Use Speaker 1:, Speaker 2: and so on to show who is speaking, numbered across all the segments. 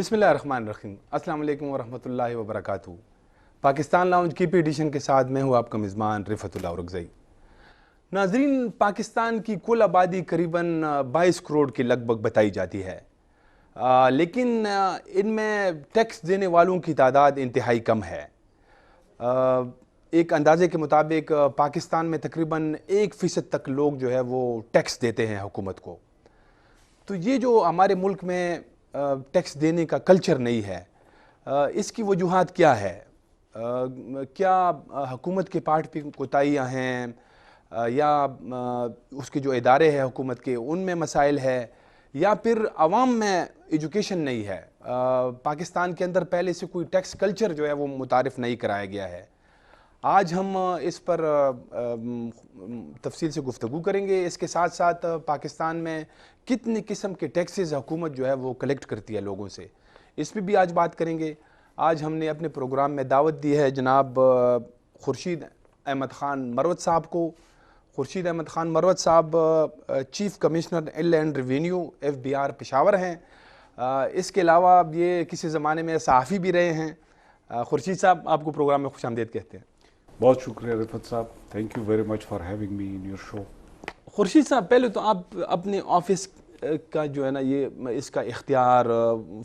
Speaker 1: بسم اللہ الرحمن الرحیم۔ السلام علیکم ورحمۃ اللہ وبرکاتہ۔ پاکستان لاؤنج کی پی ایڈیشن کے ساتھ میں ہوں آپ کا میزبان رفعت اللہ اورکزئی۔ ناظرین، پاکستان کی کل آبادی قریباً 22 کروڑ کے لگ بھگ بتائی جاتی ہے، لیکن ان میں ٹیکس دینے والوں کی تعداد انتہائی کم ہے۔ ایک اندازے کے مطابق پاکستان میں تقریباً 1% تک لوگ جو ہے وہ ٹیکس دیتے ہیں حکومت کو۔ تو یہ جو ہمارے ملک میں ٹیکس دینے کا کلچر نہیں ہے، اس کی وجوہات کیا ہے؟ کیا حکومت کے پارٹ پہ کوتاہیاں ہیں، یا اس کے جو ادارے ہیں حکومت کے ان میں مسائل ہے، یا پھر عوام میں ایجوکیشن نہیں ہے؟ پاکستان کے اندر پہلے سے کوئی ٹیکس کلچر جو ہے وہ متعارف نہیں کرایا گیا ہے۔ آج ہم اس پر تفصیل سے گفتگو کریں گے۔ اس کے ساتھ ساتھ پاکستان میں کتنے قسم کے ٹیکسز حکومت جو ہے وہ کلیکٹ کرتی ہے لوگوں سے، اس پہ بھی آج بات کریں گے۔ آج ہم نے اپنے پروگرام میں دعوت دی ہے جناب خورشید احمد خان مروت صاحب کو۔ خورشید احمد خان مروت صاحب chief commissioner inland revenue FBR Peshawar ہیں۔ اس کے علاوہ یہ کسی زمانے میں صحافی بھی رہے ہیں۔ خورشید صاحب، آپ کو پروگرام میں خوش آمدید کہتے ہیں۔
Speaker 2: بہت شکریہ رفعت صاحب، thank you very much for having me in your show.
Speaker 1: Khurshid صاحب، پہلے تو آپ اپنے آفس کا جو ہے نا یہ اس کا اختیار،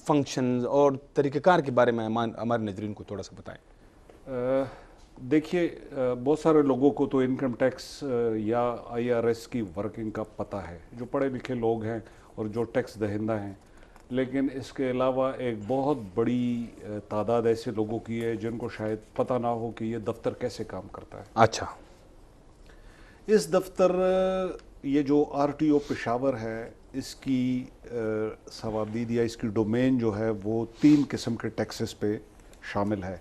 Speaker 1: فنکشنز اور طریقہ کار کے بارے میں ہمارے ناظرین کو تھوڑا سا بتائیں۔
Speaker 2: دیکھیے، بہت سارے لوگوں کو تو انکم ٹیکس یا IRS کی ورکنگ کا پتہ ہے، جو پڑھے لکھے لوگ ہیں اور جو ٹیکس دہندہ ہیں، لیکن اس کے علاوہ ایک بہت بڑی تعداد ایسے لوگوں کی ہے جن کو شاید پتہ نہ ہو کہ یہ دفتر کیسے کام کرتا ہے۔
Speaker 1: اچھا۔
Speaker 2: اس دفتر، یہ جو RTO پشاور ہے، اس کی ثوابدید یا اس کی ڈومین جو ہے وہ 3 قسم کے ٹیکسز پہ شامل ہے۔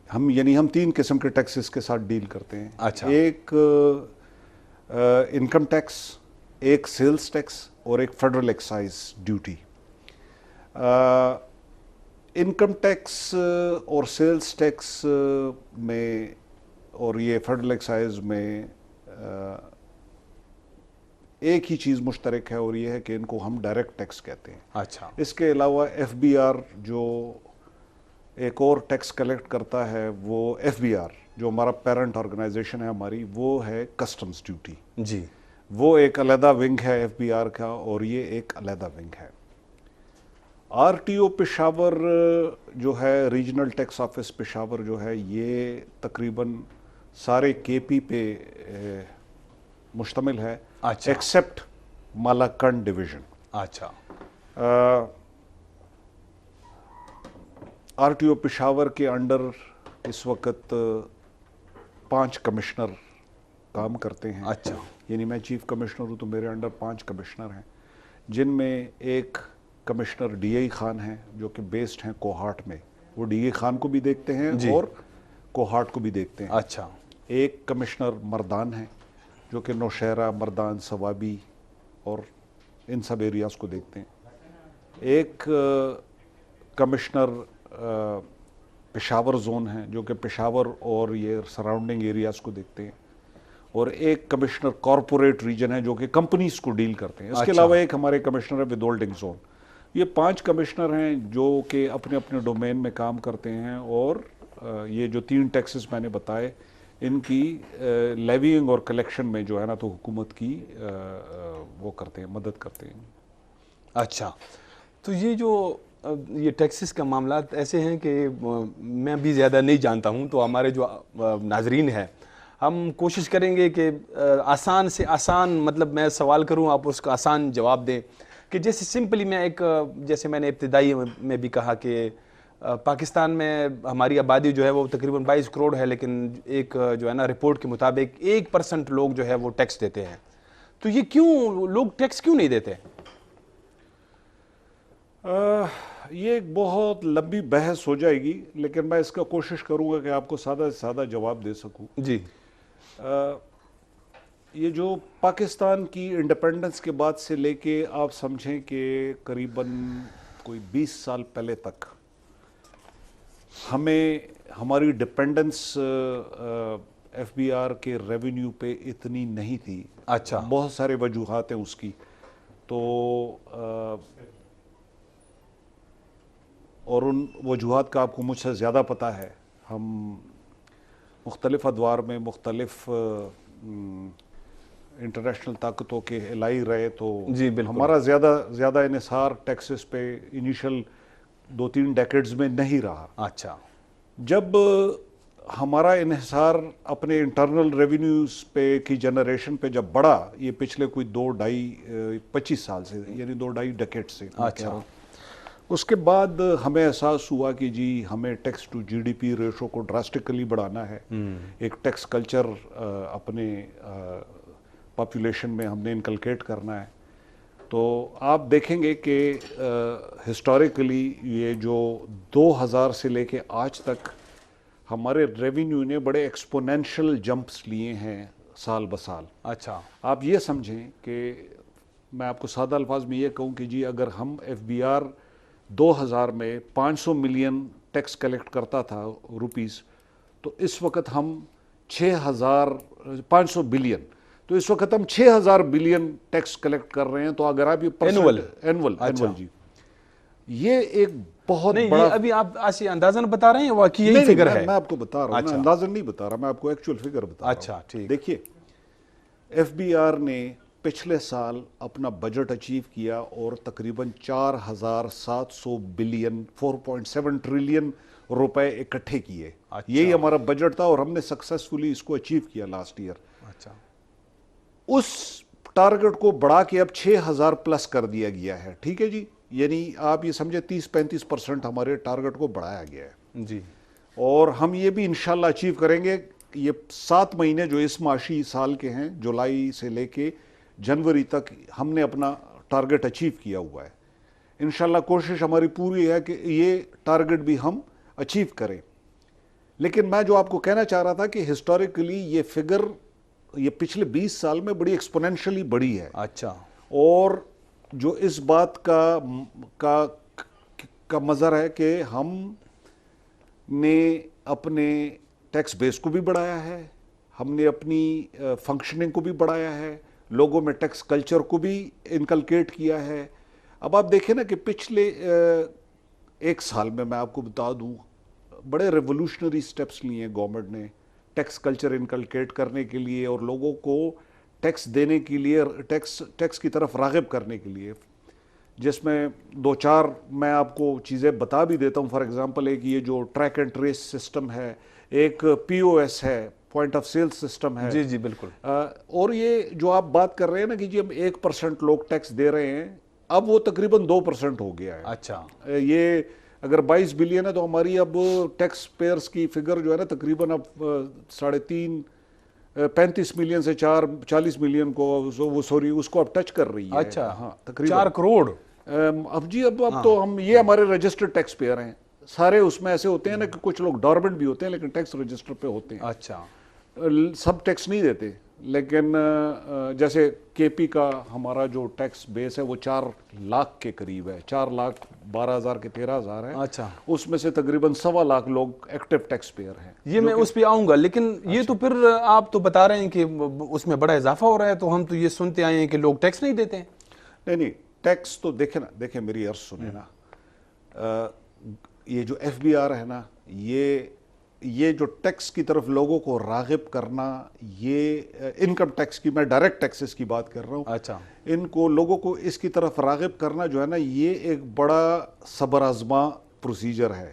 Speaker 2: ہم 3 قسم کے ٹیکسز کے ساتھ ڈیل کرتے ہیں۔
Speaker 1: اچھا۔
Speaker 2: ایک انکم ٹیکس، ایک سیلز ٹیکس اور ایک federal excise duty. Income tax اور سیلز ٹیکس میں اور یہ فیڈرل ایکسائز میں ایک ہی چیز مشترک ہے، اور یہ ہے کہ ان کو ہم ڈائریکٹ ٹیکس کہتے ہیں۔
Speaker 1: اچھا۔
Speaker 2: اس کے علاوہ FBR جو ایک اور ٹیکس کلیکٹ کرتا ہے، وہ FBR جو ہمارا پیرنٹ آرگنائزیشن ہے ہماری، وہ ہے کسٹمز ڈیوٹی۔
Speaker 1: جی۔
Speaker 2: وہ ایک علیحدہ ونگ ہے FBR کا، اور یہ ایک علیحدہ ونگ ہے۔ RTO پشاور جو ہے، ریجنل ٹیکس آفس پشاور جو ہے، یہ تقریباً سارے KP پہ مشتمل ہے،
Speaker 1: اچھا۔
Speaker 2: Accept Malakand division.
Speaker 1: اچھا۔
Speaker 2: RTO پشاور کے انڈر اس وقت 5 کمشنر کام کرتے ہیں۔
Speaker 1: اچھا۔
Speaker 2: یعنی میں چیف کمشنر ہوں تو میرے انڈر 5 کمشنر ہیں، جن میں ایک کمشنر DI خان ہیں جو کہ بیسڈ ہیں کوہاٹ میں، وہ DI خان کو بھی دیکھتے ہیں اور کوہاٹ کو بھی دیکھتے ہیں۔
Speaker 1: اچھا۔
Speaker 2: ایک کمشنر مردان ہیں جو کہ نوشہرہ، مردان، ثوابی اور ان سب ایریاز کو دیکھتے ہیں۔ ایک کمشنر پشاور زون ہیں جو کہ پشاور اور یہ سراؤنڈنگ ایریاز کو دیکھتے ہیں، اور ایک کمشنر کارپوریٹ ریجن ہے جو کہ کمپنیز کو ڈیل کرتے ہیں۔ اس کے علاوہ ایک ہمارے کمشنر ہے ود ہولڈنگ زون۔ یہ 5 کمشنر ہیں جو کہ اپنے اپنے ڈومین میں کام کرتے ہیں، اور یہ جو 3 ٹیکسز میں نے بتائے، ان کی لیوینگ اور کلیکشن میں جو ہے نا تو حکومت کی وہ کرتے ہیں، مدد کرتے ہیں۔
Speaker 1: اچھا، تو یہ ٹیکسز کا معاملات ایسے ہیں کہ میں بھی زیادہ نہیں جانتا ہوں، تو ہمارے جو ناظرین ہیں، ہم کوشش کریں گے کہ آسان سے آسان مطلب میں سوال کروں، آپ اس کا آسان جواب دیں، کہ جیسے سمپلی جیسے میں نے ابتدائی میں بھی کہا کہ پاکستان میں ہماری آبادی جو ہے وہ تقریباً 22 کروڑ ہے، لیکن ایک جو ہے نا رپورٹ کے مطابق 1% لوگ جو ہے وہ ٹیکس دیتے ہیں۔ تو یہ کیوں لوگ ٹیکس کیوں نہیں دیتے؟
Speaker 2: یہ ایک بہت لمبی بحث ہو جائے گی، لیکن میں اس کا کوشش کروں گا کہ آپ کو سادہ سے سادہ جواب دے سکوں۔
Speaker 1: جی۔
Speaker 2: یہ جو پاکستان کی انڈیپینڈنس کے بعد سے لے کے آپ سمجھیں کہ قریباً کوئی 20 سال پہلے تک ہمیں ہماری ڈپینڈنس FBR کے ریونیو پہ اتنی نہیں تھی۔
Speaker 1: اچھا۔
Speaker 2: بہت سارے وجوہات ہیں اس کی، تو اور ان وجوہات کا آپ کو مجھ سے زیادہ پتہ ہے. ہم مختلف ادوار میں مختلف انٹرنیشنل طاقتوں کے الائی رہے, تو
Speaker 1: جی بالکل.
Speaker 2: ہمارا زیادہ انحصار ٹیکسز پہ انیشل 2-3 ڈیکیڈز میں نہیں رہا.
Speaker 1: اچھا.
Speaker 2: جب ہمارا انحصار اپنے انٹرنل ریونیوز پہ کی جنریشن پہ جب بڑھا, یہ پچھلے کوئی 25 سال سے, یعنی 2-2.5 ڈیکیڈ سے,
Speaker 1: اچھا,
Speaker 2: اس کے بعد ہمیں احساس ہوا کہ جی ہمیں tax to G D P ratio کو ڈراسٹکلی بڑھانا ہے. ایک ٹیکس کلچر اپنے پاپولیشن میں ہم نے انکلکیٹ کرنا ہے. تو آپ دیکھیں گے کہ ہسٹوریکلی یہ جو 2000 سے لے کے آج تک ہمارے ریونیو نے بڑے ایکسپونینشل جمپس لیے ہیں سال بسال.
Speaker 1: اچھا.
Speaker 2: آپ یہ سمجھیں کہ میں آپ کو سادہ الفاظ میں یہ کہوں کہ جی اگر ہم ایف بی آر 2000 میں 500 ملین ٹیکس کلیکٹ کرتا تھا روپیز, تو اس وقت ہم 500 بلین, تو اس وقت ہم 6000 بلین ٹیکس کلیکٹ کر رہے ہیں. تو اگر آپ یہ اینول جی, یہ ایک بہت بڑا,
Speaker 1: ابھی آپ ایسے اندازن بتا رہے ہیں, واقعی یہی فگر ہے؟
Speaker 2: میں آپ کو بتا رہا ہوں, میں اندازن نہیں بتا رہا, میں آپ کو ایکچوئل فگر بتا رہا ہوں.
Speaker 1: اچھا ٹھیک.
Speaker 2: دیکھیے ایف بی آر نے پچھلے سال اپنا بجٹ اچیو کیا اور تقریباً 4700 بلین 4.7 ٹریلین روپے اکٹھے کیے. یہی ہمارا بجٹ تھا اور ہم نے سکسیسفلی اس کو اچیو کیا لاسٹ ایئر.
Speaker 1: اچھا.
Speaker 2: اس ٹارگٹ کو بڑھا کے اب 6000 پلس کر دیا گیا ہے. ٹھیک ہے جی, یعنی آپ یہ سمجھے 30-35% ہمارے ٹارگٹ کو بڑھایا گیا ہے.
Speaker 1: جی.
Speaker 2: اور ہم یہ بھی انشاءاللہ اچیو کریں گے. یہ 7 مہینے جو اس معاشی سال کے ہیں, جولائی سے لے کے جنوری تک, ہم نے اپنا ٹارگٹ اچیو کیا ہوا ہے. انشاءاللہ کوشش ہماری پوری ہے کہ یہ ٹارگٹ بھی ہم اچیو کریں. لیکن میں جو آپ کو کہنا چاہ رہا تھا کہ ہسٹوریکلی یہ فگر یہ پچھلے 20 سال میں بڑی ایکسپونینشلی بڑی ہے.
Speaker 1: اچھا.
Speaker 2: اور جو اس بات کا مظہر ہے کہ ہم نے اپنے ٹیکس بیس کو بھی بڑھایا ہے, ہم نے اپنی فنکشننگ کو بھی بڑھایا ہے, لوگوں میں ٹیکس کلچر کو بھی انکلکیٹ کیا ہے. اب آپ دیکھیں نا کہ پچھلے 1 سال میں آپ کو بتا دوں, بڑے ریولوشنری سٹیپس لیے ہیں گورنمنٹ نے ٹیکس کلچر انکلکیٹ کرنے کے لیے اور لوگوں کو ٹیکس دینے کے لیے, ٹیکس کی طرف راغب کرنے کے لیے, جس میں 2-4 میں آپ کو چیزیں بتا بھی دیتا ہوں. فار ایگزامپل ایک یہ جو ٹریک اینڈ ٹریس سسٹم ہے, ایک پی او ایس ہے, پوائنٹ آف سیل سسٹم ہے.
Speaker 1: جی جی بالکل.
Speaker 2: اور یہ جو آپ بات کر رہے ہیں نا کہ جی ہم 1% لوگ ٹیکس دے رہے ہیں, اب وہ تقریباً 2% ہو گیا ہے.
Speaker 1: اچھا.
Speaker 2: یہ اگر 22 بلین ہے تو ہماری اب ٹیکس پیئرز کی فگر جو ہے نا تقریباً اب 35 ملین سے 40 ملین کو اس کو اب ٹچ کر رہی ہے.
Speaker 1: اچھا.
Speaker 2: ہاں تقریباً
Speaker 1: 4 کروڑ.
Speaker 2: اب جی اب تو ہم یہ ہمارے رجسٹرڈ ٹیکس پیئر ہیں سارے. اس میں ایسے ہوتے ہیں نا کہ کچھ لوگ ڈورمنٹ بھی ہوتے ہیں لیکن ٹیکس رجسٹر پہ ہوتے ہیں.
Speaker 1: اچھا.
Speaker 2: سب ٹیکس نہیں دیتے, لیکن جیسے کے پی کا ہمارا جو ٹیکس بیس ہے وہ 4 لاکھ کے قریب ہے, 4,12,000 کے 13,000 ہے.
Speaker 1: اچھا.
Speaker 2: اس میں سے تقریباً 1.25 لاکھ لوگ ایکٹیو ٹیکس پیئر ہیں.
Speaker 1: یہ میں اس پہ آؤں گا, لیکن یہ تو پھر آپ تو بتا رہے ہیں کہ اس میں بڑا اضافہ ہو رہا ہے, تو ہم تو یہ سنتے آئے ہیں کہ لوگ ٹیکس نہیں دیتے ہیں.
Speaker 2: نہیں ٹیکس تو دیکھیں میری عرض سنیں نا, یہ جو ایف بی آر ہے نا, یہ جو ٹیکس کی طرف لوگوں کو راغب کرنا, یہ انکم ٹیکس کی, میں ڈائریکٹ ٹیکسز کی بات کر رہا ہوں.
Speaker 1: اچھا.
Speaker 2: ان کو لوگوں کو اس کی طرف راغب کرنا جو ہے نا, یہ ایک بڑا صبر آزما پروسیجر ہے.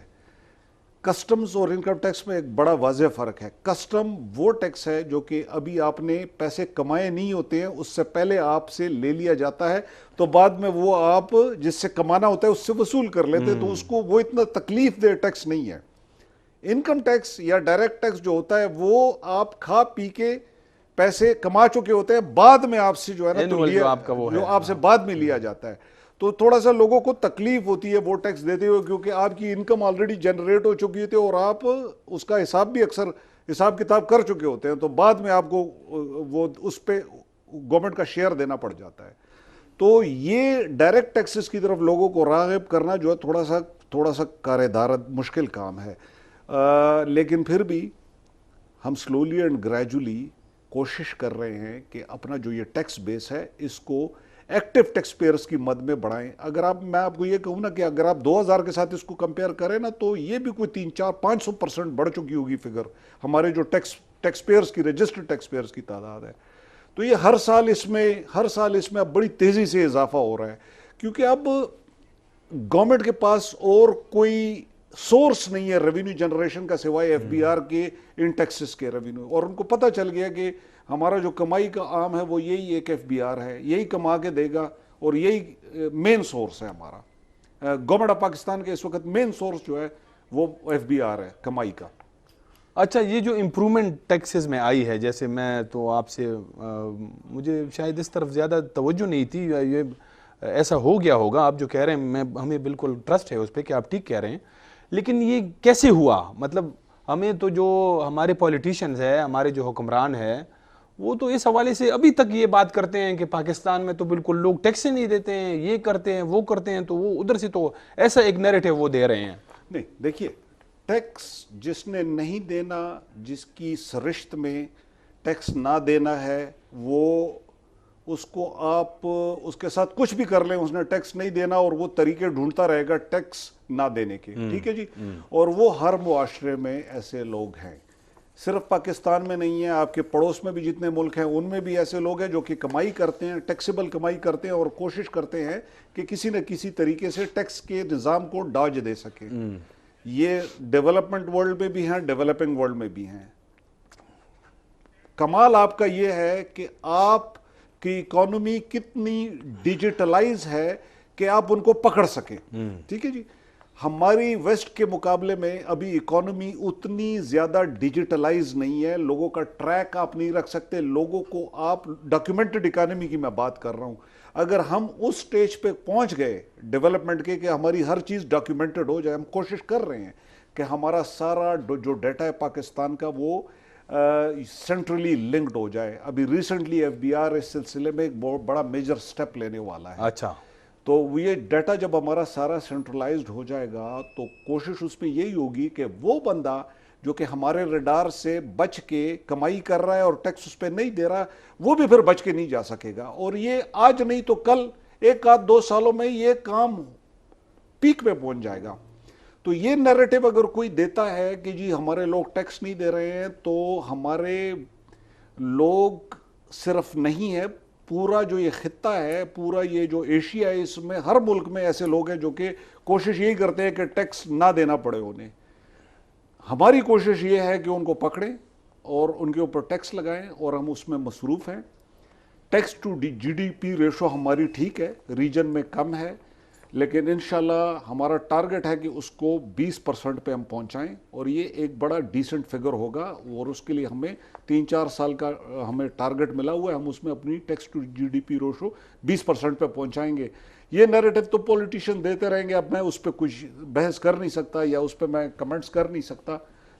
Speaker 2: کسٹمز اور انکم ٹیکس میں ایک بڑا واضح فرق ہے. کسٹم وہ ٹیکس ہے جو کہ ابھی آپ نے پیسے کمائے نہیں ہوتے ہیں, اس سے پہلے آپ سے لے لیا جاتا ہے, تو بعد میں وہ آپ جس سے کمانا ہوتا ہے اس سے وصول کر لیتے ہیں, تو اس کو وہ اتنا تکلیف دہ ٹیکس نہیں ہے. انکم ٹیکس یا ڈائریکٹ ٹیکس جو ہوتا ہے وہ آپ کھا پی کے پیسے کما چکے ہوتے ہیں, بعد میں آپ سے جو ہے نا جو آپ سے بعد میں لیا جاتا ہے. تو تھوڑا سا لوگوں کو تکلیف ہوتی ہے وہ ٹیکس دیتے ہوئے, کیونکہ آپ کی انکم آلریڈی جنریٹ ہو چکی تھی اور آپ اس کا حساب بھی اکثر حساب کتاب کر چکے ہوتے ہیں, تو بعد میں آپ کو وہ اس پہ گورنمنٹ کا شیئر دینا پڑ جاتا ہے. تو یہ ڈائریکٹ ٹیکسز کی طرف لوگوں کو راغب کرنا جو ہے تھوڑا سا کار دارد مشکل کام ہے. لیکن پھر بھی ہم سلولی اینڈ گریجولی کوشش کر رہے ہیں کہ اپنا جو یہ ٹیکس بیس ہے اس کو ایکٹیو ٹیکس پیئرس کی مد میں بڑھائیں. اگر میں آپ کو یہ کہوں نا کہ اگر آپ 2000 کے ساتھ اس کو کمپیئر کریں نا تو یہ بھی کوئی 300-400-500% بڑھ چکی ہوگی فگر ہمارے جو ٹیکس پیئرس کی رجسٹرڈ ٹیکس پیئرس کی تعداد ہے. تو یہ ہر سال اس میں اب بڑی تیزی سے اضافہ ہو رہا ہے, کیونکہ اب گورنمنٹ کے پاس اور کوئی سورس نہیں ہے ریونیو جنریشن کا سوائے ایف بی آر کے ان ٹیکسز کے ریونیو, اور ان کو پتہ چل گیا کہ ہمارا جو کمائی کا عام ہے وہ یہی ایک ایف بی آر ہے, یہی کما کے دے گا اور یہی مین سورس ہے ہمارا. گورنمنٹ آف پاکستان کے اس وقت مین سورس جو ہے وہ ایف بی آر ہے کمائی کا.
Speaker 1: اچھا, یہ جو امپرومنٹ ٹیکسز میں آئی ہے, جیسے میں تو آپ سے مجھے شاید اس طرف زیادہ توجہ نہیں تھی, یہ ایسا ہو گیا ہوگا آپ جو کہہ رہے ہیں, ہمیں بالکل ٹرسٹ ہے اس پہ کہ آپ ٹھیک کہہ رہے ہیں, لیکن یہ کیسے ہوا؟ مطلب ہمیں تو جو ہمارے پولیٹیشنز ہیں, ہمارے جو حکمران ہیں, وہ تو اس حوالے سے ابھی تک یہ بات کرتے ہیں کہ پاکستان میں تو بالکل لوگ ٹیکس نہیں دیتے ہیں, یہ کرتے ہیں, وہ کرتے ہیں, تو وہ ادھر سے تو ایسا ایک نیریٹو وہ دے رہے ہیں.
Speaker 2: نہیں, دیکھیے ٹیکس جس نے نہیں دینا, جس کی سرشت میں ٹیکس نہ دینا ہے, وہ اس کو آپ اس کے ساتھ کچھ بھی کر لیں, اس نے ٹیکس نہیں دینا اور وہ طریقے ڈھونڈتا رہے گا ٹیکس نہ دینے کے. ٹھیک ہے جی, اور وہ ہر معاشرے میں ایسے لوگ ہیں, صرف پاکستان میں نہیں ہے, آپ کے پڑوس میں بھی جتنے ملک ہیں ان میں بھی ایسے لوگ ہیں جو کہ کمائی کرتے ہیں, ٹیکسیبل کمائی کرتے ہیں اور کوشش کرتے ہیں کہ کسی نہ کسی طریقے سے ٹیکس کے نظام کو ڈاج دے سکیں. یہ ڈیولپمنٹ ورلڈ میں بھی ہیں, ڈیولپنگ ورلڈ میں بھی ہیں. کمال آپ کا یہ ہے کہ آپ کی اکانومی کتنی ڈیجیٹلائز ہے کہ آپ ان کو پکڑ سکیں. ٹھیک ہے جی, ہماری ویسٹ کے مقابلے میں ابھی اکانومی اتنی زیادہ ڈیجیٹلائز نہیں ہے, لوگوں کا ٹریک آپ نہیں رکھ سکتے, لوگوں کو آپ ڈاکیومنٹڈ اکانومی کی میں بات کر رہا ہوں. اگر ہم اس سٹیج پہ پہنچ گئے ڈیولپمنٹ کے کہ ہماری ہر چیز ڈاکیومنٹڈ ہو جائے, ہم کوشش کر رہے ہیں کہ ہمارا سارا جو ڈیٹا ہے پاکستان کا وہ سینٹرلی لنکڈ ہو جائے. ابھی ریسنٹلی ایف بی آر اس سلسلے میں ایک بہت بڑا میجر سٹیپ لینے والا ہے.
Speaker 1: اچھا,
Speaker 2: تو یہ ڈیٹا جب ہمارا سارا سینٹرلائزڈ ہو جائے گا تو کوشش اس میں یہی ہوگی کہ وہ بندہ جو کہ ہمارے ریڈار سے بچ کے کمائی کر رہا ہے اور ٹیکس اس پہ نہیں دے رہا, وہ بھی پھر بچ کے نہیں جا سکے گا. اور یہ آج نہیں تو کل, 1-2 سالوں میں یہ کام پیک پہ پہنچ جائے گا. تو یہ نیریٹو اگر کوئی دیتا ہے کہ جی ہمارے لوگ ٹیکس نہیں دے رہے ہیں, تو ہمارے لوگ صرف نہیں ہے, پورا جو یہ خطہ ہے, پورا یہ جو ایشیا ہے, اس میں ہر ملک میں ایسے لوگ ہیں جو کہ کوشش یہی کرتے ہیں کہ ٹیکس نہ دینا پڑے انہیں. ہماری کوشش یہ ہے کہ ان کو پکڑیں اور ان کے اوپر ٹیکس لگائیں, اور ہم اس میں مصروف ہیں. Tax to G D P ratio ہماری ٹھیک ہے, ریجن میں کم ہے, لیکن انشاءاللہ ہمارا ٹارگٹ ہے کہ اس کو 20% پہ ہم پہنچائیں, اور یہ ایک بڑا ڈیسنٹ فگر ہوگا, اور اس کے لیے ہمیں 3-4 سال کا ہمیں ٹارگٹ ملا ہوا ہے. ہم اس میں اپنی tax to G D P ratio 20% پہ پہنچائیں گے. یہ نیریٹو تو پولیٹیشین دیتے رہیں گے, اب میں اس پہ کچھ بحث کر نہیں سکتا یا اس پہ میں کمنٹس کر نہیں سکتا,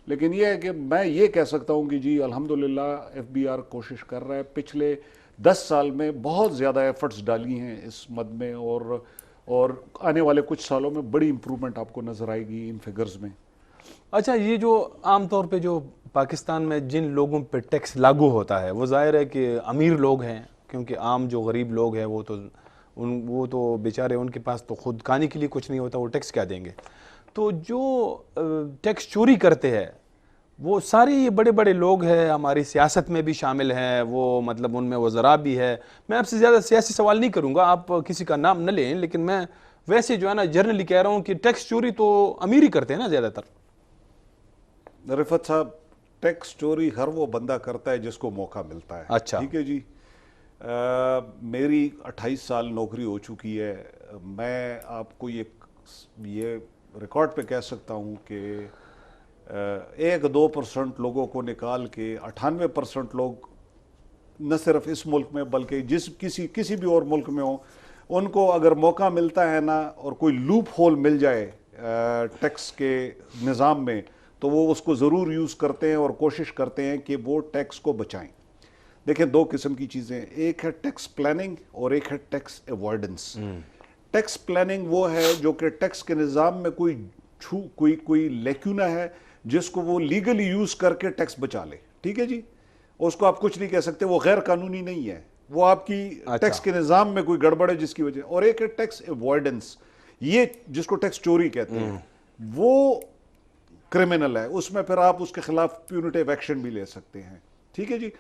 Speaker 2: لیکن یہ ہے کہ میں یہ کہہ سکتا ہوں کہ جی الحمدللہ ایف بی آر کوشش کر رہا ہے. پچھلے 10 سال میں بہت زیادہ ایفرٹس ڈالی ہیں اس مد میں, اور آنے والے کچھ سالوں میں بڑی امپرومنٹ آپ کو نظر آئے گی ان فگرز میں.
Speaker 1: اچھا, یہ جو عام طور پہ جو پاکستان میں جن لوگوں پہ ٹیکس لاگو ہوتا ہے وہ ظاہر ہے کہ امیر لوگ ہیں, کیونکہ عام جو غریب لوگ ہیں وہ تو بیچارے, ان کے پاس تو خود کھانے کے لیے کچھ نہیں ہوتا, وہ ٹیکس کیا دیں گے. تو جو ٹیکس چوری کرتے ہیں وہ سارے یہ بڑے بڑے لوگ ہیں, ہماری سیاست میں بھی شامل ہیں, وہ مطلب ان میں وزراء بھی ہے. میں آپ سے زیادہ سیاسی سوال نہیں کروں گا, آپ کسی کا نام نہ لیں, لیکن میں ویسے جو ہے نا جنرلی کہہ رہا ہوں کہ ٹیکس چوری تو امیر ہی کرتے ہیں نا زیادہ تر.
Speaker 2: رفعت صاحب, ٹیکس چوری ہر وہ بندہ کرتا ہے جس کو موقع ملتا ہے.
Speaker 1: اچھا,
Speaker 2: ٹھیک ہے جی, میری 28 سال نوکری ہو چکی ہے. میں آپ کو یہ ریکارڈ پہ کہہ سکتا ہوں کہ 1-2% لوگوں کو نکال کے 98% لوگ نہ صرف اس ملک میں بلکہ کسی بھی اور ملک میں ہوں, ان کو اگر موقع ملتا ہے نا اور کوئی لوپ ہول مل جائے ٹیکس کے نظام میں, تو وہ اس کو ضرور یوز کرتے ہیں اور کوشش کرتے ہیں کہ وہ ٹیکس کو بچائیں. دیکھیں, 2 قسم کی چیزیں, ایک ہے ٹیکس پلاننگ اور ایک ہے ٹیکس ایوائڈنس. ٹیکس پلاننگ وہ ہے جو کہ ٹیکس کے نظام میں کوئی لیکیونا ہے جس کو وہ لیگلی یوز کر کے ٹیکس بچا لے. ٹھیک ہے جی, اس کو آپ کچھ نہیں کہہ سکتے, وہ غیر قانونی نہیں ہے, وہ آپ کی ٹیکس کے نظام میں کوئی گڑبڑ ہے جس کی وجہ. اور ایک ہے ٹیکس ایوائڈنس, یہ جس کو ٹیکس چوری کہتے ہیں, وہ کرمنل ہے, اس میں پھر آپ اس کے خلاف پیونیٹیو ایکشن بھی لے سکتے ہیں. ٹھیک ہے جی.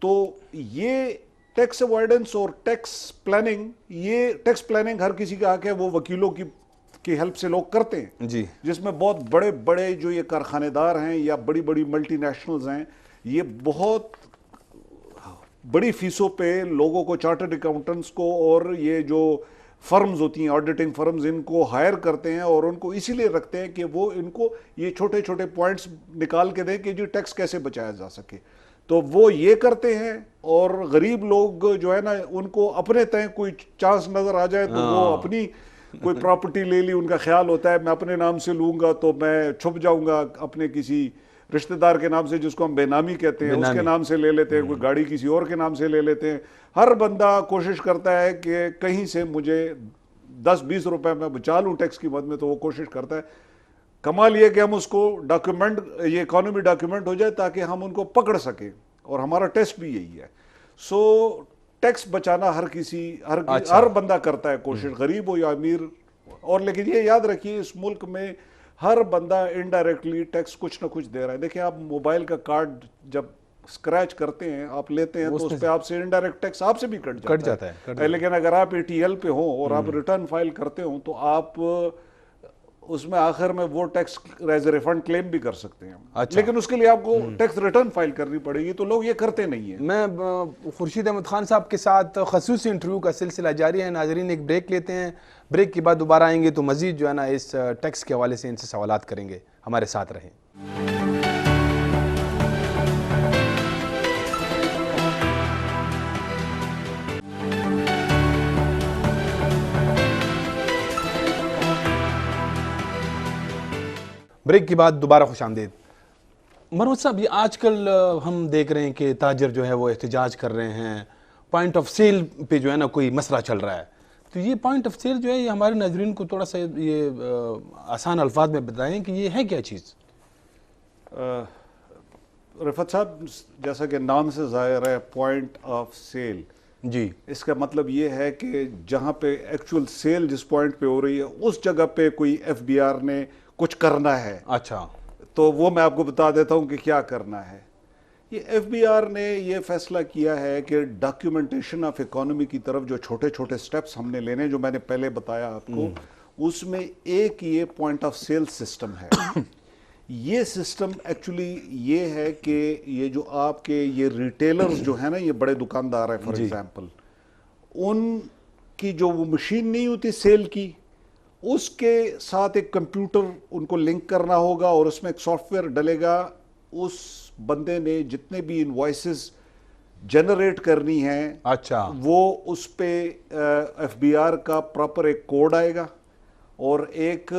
Speaker 2: تو یہ ٹیکس اوائڈنس اور ٹیکس پلاننگ, یہ ٹیکس پلاننگ ہر کسی کا حق ہے, وہ وکیلوں کی ہیلپ سے لوگ کرتے ہیں
Speaker 1: جی,
Speaker 2: جس میں بہت بڑے بڑے جو یہ کارخانے دار ہیں یا بڑی بڑی ملٹی نیشنلز ہیں, یہ بہت بڑی فیسوں پہ لوگوں کو, چارٹرڈ اکاؤنٹنٹس کو اور یہ جو فرمز ہوتی ہیں آڈیٹنگ فرمز, ان کو ہائر کرتے ہیں اور ان کو اسی لیے رکھتے ہیں کہ وہ ان کو یہ چھوٹے چھوٹے پوائنٹس نکال کے دیں کہ جی ٹیکس کیسے بچایا جا سکے. تو وہ یہ کرتے ہیں, اور غریب لوگ جو ہے نا ان کو اپنے تئیں کوئی چانس نظر آ جائے تو وہ اپنی کوئی پراپرٹی لے لی, ان کا خیال ہوتا ہے میں اپنے نام سے لوں گا تو میں چھپ جاؤں گا, اپنے کسی رشتہ دار کے نام سے جس کو ہم بے نامی کہتے ہیں اس کے نام سے لے لیتے ہیں, کوئی گاڑی کسی اور کے نام سے لے لیتے ہیں. ہر بندہ کوشش کرتا ہے کہ کہیں سے مجھے 10-20 روپے میں بچا لوں ٹیکس کی مد میں, تو وہ کوشش کرتا ہے. کمال یہ کہ ہم اس کو ڈاکیومنٹ, یہ اکانومی ڈاکیومنٹ ہو جائے تاکہ ہم ان کو پکڑ سکیں, اور ہمارا ٹیسٹ بھی یہی ہے. سو ٹیکس بچانا ہر کسی ہر بندہ کرتا ہے کوشش, غریب ہو یا امیر. اور لیکن یہ یاد رکھیے اس ملک میں ہر بندہ انڈائریکٹلی ٹیکس کچھ نہ کچھ دے رہا ہے. دیکھیں آپ موبائل کا کارڈ جب اسکریچ کرتے ہیں, آپ لیتے ہیں تو اس پہ آپ سے انڈائریکٹ ٹیکس آپ سے بھی کٹ جاتا ہے. لیکن اگر آپ ATL پہ ہوں اور آپ ریٹرن فائل کرتے ہوں تو آپ اس میں آخر میں وہ ٹیکس ایز اے ریفنڈ کلیم بھی کر سکتے ہیں. لیکن اس کے لیے آپ کو ٹیکس ریٹرن فائل کرنی پڑے گی, تو لوگ یہ کرتے نہیں ہیں.
Speaker 1: میں خورشید احمد خان صاحب کے ساتھ خصوصی انٹرویو کا سلسلہ جاری ہے. ناظرین ایک بریک لیتے ہیں, بریک کے بعد دوبارہ آئیں گے تو مزید جو ہے نا اس ٹیکس کے حوالے سے ان سے سوالات کریں گے. ہمارے ساتھ رہیں. بریک کے بعد دوبارہ خوش آمدید. مروت صاحب, یہ آج کل ہم دیکھ رہے ہیں کہ تاجر جو ہے وہ احتجاج کر رہے ہیں, پوائنٹ آف سیل پہ جو ہے نا کوئی مسئلہ چل رہا ہے. تو یہ پوائنٹ آف سیل جو ہے, یہ ہمارے ناظرین کو تھوڑا سا یہ آسان الفاظ میں بتائیں کہ یہ ہے کیا چیز.
Speaker 2: رفعت صاحب, جیسا کہ نام سے ظاہر ہے پوائنٹ آف سیل,
Speaker 1: جی,
Speaker 2: اس کا مطلب یہ ہے کہ جہاں پہ ایکچوئل سیل جس پوائنٹ پہ ہو رہی ہے اس جگہ پہ کوئی FBR نے کچھ کرنا ہے.
Speaker 1: اچھا,
Speaker 2: تو وہ میں آپ کو بتا دیتا ہوں کہ کیا کرنا ہے. یہ FBR نے یہ فیصلہ کیا ہے کہ ڈاکیومنٹیشن آف اکانومی کی طرف جو چھوٹے چھوٹے سٹیپس ہم نے لینے, جو میں نے پہلے بتایا آپ کو, اس میں ایک یہ پوائنٹ آف سیل سسٹم ہے. یہ سسٹم ایکچولی یہ ہے کہ یہ جو آپ کے یہ ریٹیلرز جو ہیں نا, یہ بڑے دکاندار ہیں فار ایگزامپل, ان کی جو وہ مشین نہیں ہوتی سیل کی, اس کے ساتھ ایک کمپیوٹر ان کو لنک کرنا ہوگا اور اس میں ایک سافٹ ویئر ڈلے گا. اس بندے نے جتنے بھی انوائسز جنریٹ کرنی ہیں,
Speaker 1: اچھا,
Speaker 2: وہ اس پہ FBR کا پراپر ایک کوڈ آئے گا, اور ایک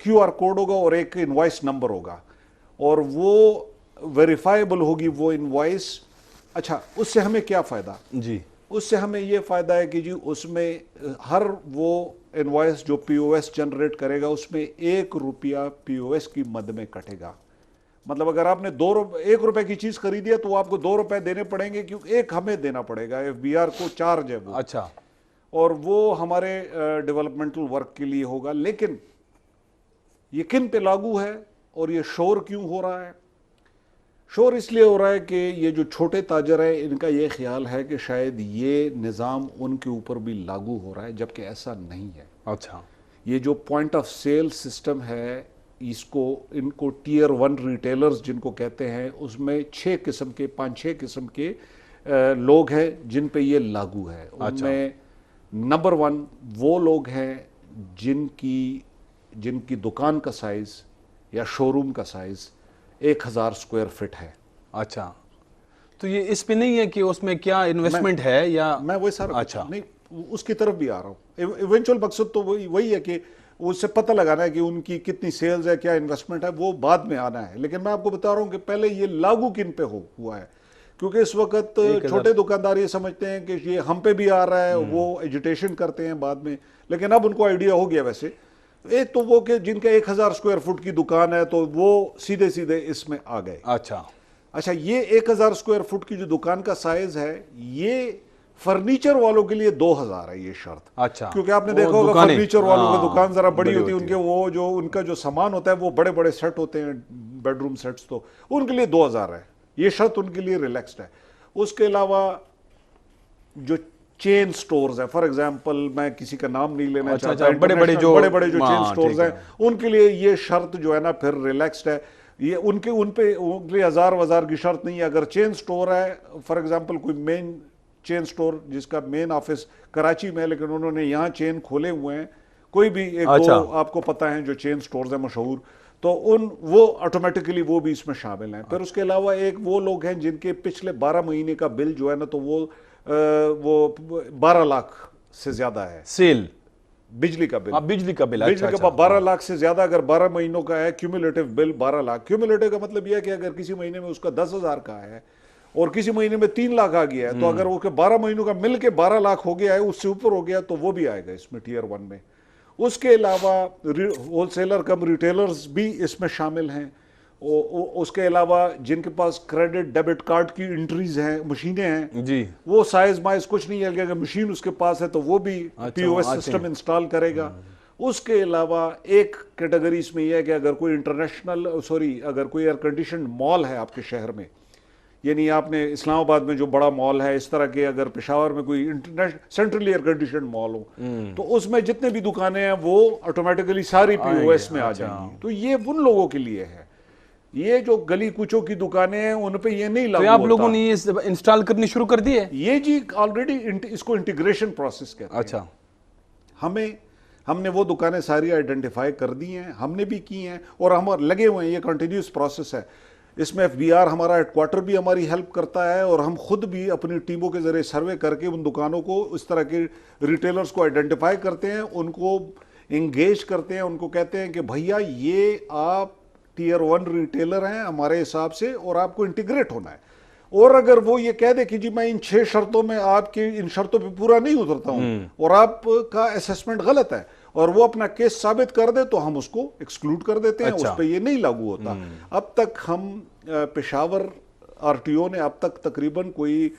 Speaker 2: QR کوڈ ہوگا, اور ایک انوائس نمبر ہوگا, اور وہ ویریفائیبل ہوگی وہ انوائس. اچھا, اس سے ہمیں کیا فائدہ؟
Speaker 1: جی,
Speaker 2: اس سے ہمیں یہ فائدہ ہے کہ جی اس میں ہر وہ انوائس جو POS جنریٹ کرے گا اس میں 1 روپیہ POS کی مد میں کٹے گا. مطلب اگر آپ نے 1 روپے کی چیز خریدی ہے تو آپ کو 2 روپے دینے پڑیں گے, کیونکہ ایک ہمیں دینا پڑے گا, FBR کو چارج ہے وہ.
Speaker 1: اچھا,
Speaker 2: اور وہ ہمارے ڈیولپمنٹل ورک کے لیے ہوگا. لیکن یہ کن پہ لاگو ہے اور یہ شور کیوں ہو رہا ہے؟ شور اس لیے ہو رہا ہے کہ یہ جو چھوٹے تاجر ہیں ان کا یہ خیال ہے کہ شاید یہ نظام ان کے اوپر بھی لاگو ہو رہا ہے, جبکہ ایسا نہیں ہے.
Speaker 1: اچھا,
Speaker 2: یہ جو پوائنٹ آف سیل سسٹم ہے, اس کو ان کو ٹیئر 1 ریٹیلرز جن کو کہتے ہیں, اس میں 5-6 قسم کے لوگ ہیں جن پہ یہ لاگو ہے. ان میں نمبر 1 وہ لوگ ہیں جن کی دکان کا سائز یا شو روم کا سائز 1000 اسکوائر فٹ ہے.
Speaker 1: اچھا, تو یہ اس پہ نہیں ہے کہ اس میں کیا انویسٹمنٹ ہے یا
Speaker 2: میں وہی سارا نہیں اس کی طرف بھی آ رہا ہوں. ایونچوئل مقصد تو وہی ہے کہ اس سے پتہ لگانا ہے کہ ان کی کتنی سیلز ہے, کیا انویسٹمنٹ ہے, وہ بعد میں آنا ہے. لیکن میں آپ کو بتا رہا ہوں کہ پہلے یہ لاگو کن پہ ہوا ہے, کیونکہ اس وقت چھوٹے دکاندار یہ سمجھتے ہیں کہ یہ ہم پہ بھی آ رہا ہے, وہ ایجیٹیشن کرتے ہیں بعد میں. لیکن اب ان کو آئیڈیا ہو گیا. ویسے ایک تو وہ کہ جن کا 1000 اسکوائر فٹ کی دکان ہے تو وہ سیدھے اس میں آ گئے.
Speaker 1: اچھا,
Speaker 2: یہ 1000 اسکوائر فٹ کی جو دکان کا سائز ہے, یہ فرنیچر والوں کے لیے 2000 ہے یہ شرط.
Speaker 1: اچھا,
Speaker 2: کیونکہ آپ نے دیکھا ہوگا فرنیچر والوں کی دکان ذرا بڑی ہوتی ہے, ان کے وہ جو ان کا جو سامان ہوتا ہے وہ بڑے بڑے سیٹ ہوتے ہیں, بیڈ روم سیٹس, تو ان کے لیے 2000 ہے یہ شرط, ان کے لیے ریلیکسڈ ہے. اس کے علاوہ جو چین سٹورز ہیں, فار ایگزامپل میں کسی کا نام نہیں لینا چاہتا, بڑے بڑے جو چین سٹورز ہیں ان کے لیے یہ شرط جو ہے نا پھر ریلیکسڈ ہے. یہ ان کے لیے 1000 کی شرط نہیں ہے. اگر چین سٹور ہے, فار ایگزامپل کوئی مین چین سٹور جس کا مین آفس کراچی میں ہے لیکن انہوں نے یہاں چین کھولے ہوئے ہیں, کوئی بھی ایک دو آپ کو پتہ ہیں جو چین سٹورز ہیں مشہور, تو وہ آٹومیٹکلی وہ بھی اس میں شامل ہیں. پھر اس کے علاوہ ایک وہ لوگ ہیں جن کے پچھلے 12 مہینے کا بل جو ہے نا تو وہ 12 لاکھ سے زیادہ ہے سیل, بجلی کا بل, بجلی کا 12 لاکھ سے زیادہ اگر 12 مہینوں کا ہے, کیومولیٹو بل 12 لاکھ. کیومولیٹو کا مطلب یہ ہے کہ اگر کسی مہینے میں اس کا 10,000 کا ہے اور کسی مہینے میں 3 لاکھ آ گیا ہے, تو اگر وہ 12 مہینوں کا مل کے 12 لاکھ ہو گیا ہے, اس سے اوپر ہو گیا, تو وہ بھی آئے گا اس میں ٹیئر 1 میں. اس کے علاوہ ہول سیلر کم ریٹیلرز بھی اس میں شامل ہیں. اس کے علاوہ جن کے پاس کریڈٹ ڈیبٹ کارڈ کی انٹریز ہیں, مشینیں ہیں جی, وہ سائز مائز کچھ نہیں ہے, اگر مشین اس کے پاس ہے تو وہ بھی پی او ایس سسٹم انسٹال کرے گا. اس کے علاوہ ایک کیٹیگری اس میں یہ ہے کہ اگر کوئی اگر کوئی ایئر کنڈیشن مال ہے آپ کے شہر میں, یعنی آپ نے اسلام آباد میں جو بڑا مال ہے, اس طرح کے اگر پشاور میں کوئی سینٹرلی ایئر کنڈیشن مال ہو, تو اس میں جتنے بھی دکانیں ہیں وہ آٹومیٹکلی ساری پی او ایس میں آ جائیں گی. تو یہ ان لوگوں کے لیے ہے. یہ جو گلی کوچوں کی دکانیں ہیں ان پہ یہ نہیں لاگو ہوتا. آپ
Speaker 1: لوگوں نے یہ انسٹال کرنی شروع کر دی ہے
Speaker 2: یہ جی آلریڈی, اس کو انٹیگریشن پروسیس کہتے ہیں.
Speaker 1: اچھا,
Speaker 2: ہم نے وہ دکانیں ساری آئیڈینٹیفائی کر دی ہیں, ہم نے بھی کی ہیں اور ہم لگے ہوئے ہیں, یہ کنٹینیوس پروسیس ہے. اس میں ایف بی آر ہمارا ہیڈ کوارٹر بھی ہماری ہیلپ کرتا ہے, اور ہم خود بھی اپنی ٹیموں کے ذریعے سروے کر کے ان دکانوں کو, اس طرح کے ریٹیلرز کو آئیڈینٹیفائی کرتے ہیں, ان کو انگیج کرتے ہیں, ان کو کہتے ہیں کہ بھیا یہ آپ ٹیئر 1 ریٹیلر ہیں ہمارے حساب سے, اور آپ کو انٹیگریٹ ہونا ہے. اور اگر وہ یہ کہہ دے کہ جی میں ان 6 شرطوں میں آپ کی ان شرطوں پہ پورا نہیں اترتا ہوں اور آپ کا اسیسمنٹ غلط ہے, اور وہ اپنا کیس ثابت کر دے, تو ہم اس کو ایکسکلوڈ کر دیتے ہیں. اس پہ یہ نہیں لاگو ہوتا. اب تک ہم پشاور آر ٹی او نے اب تک تقریباً کوئی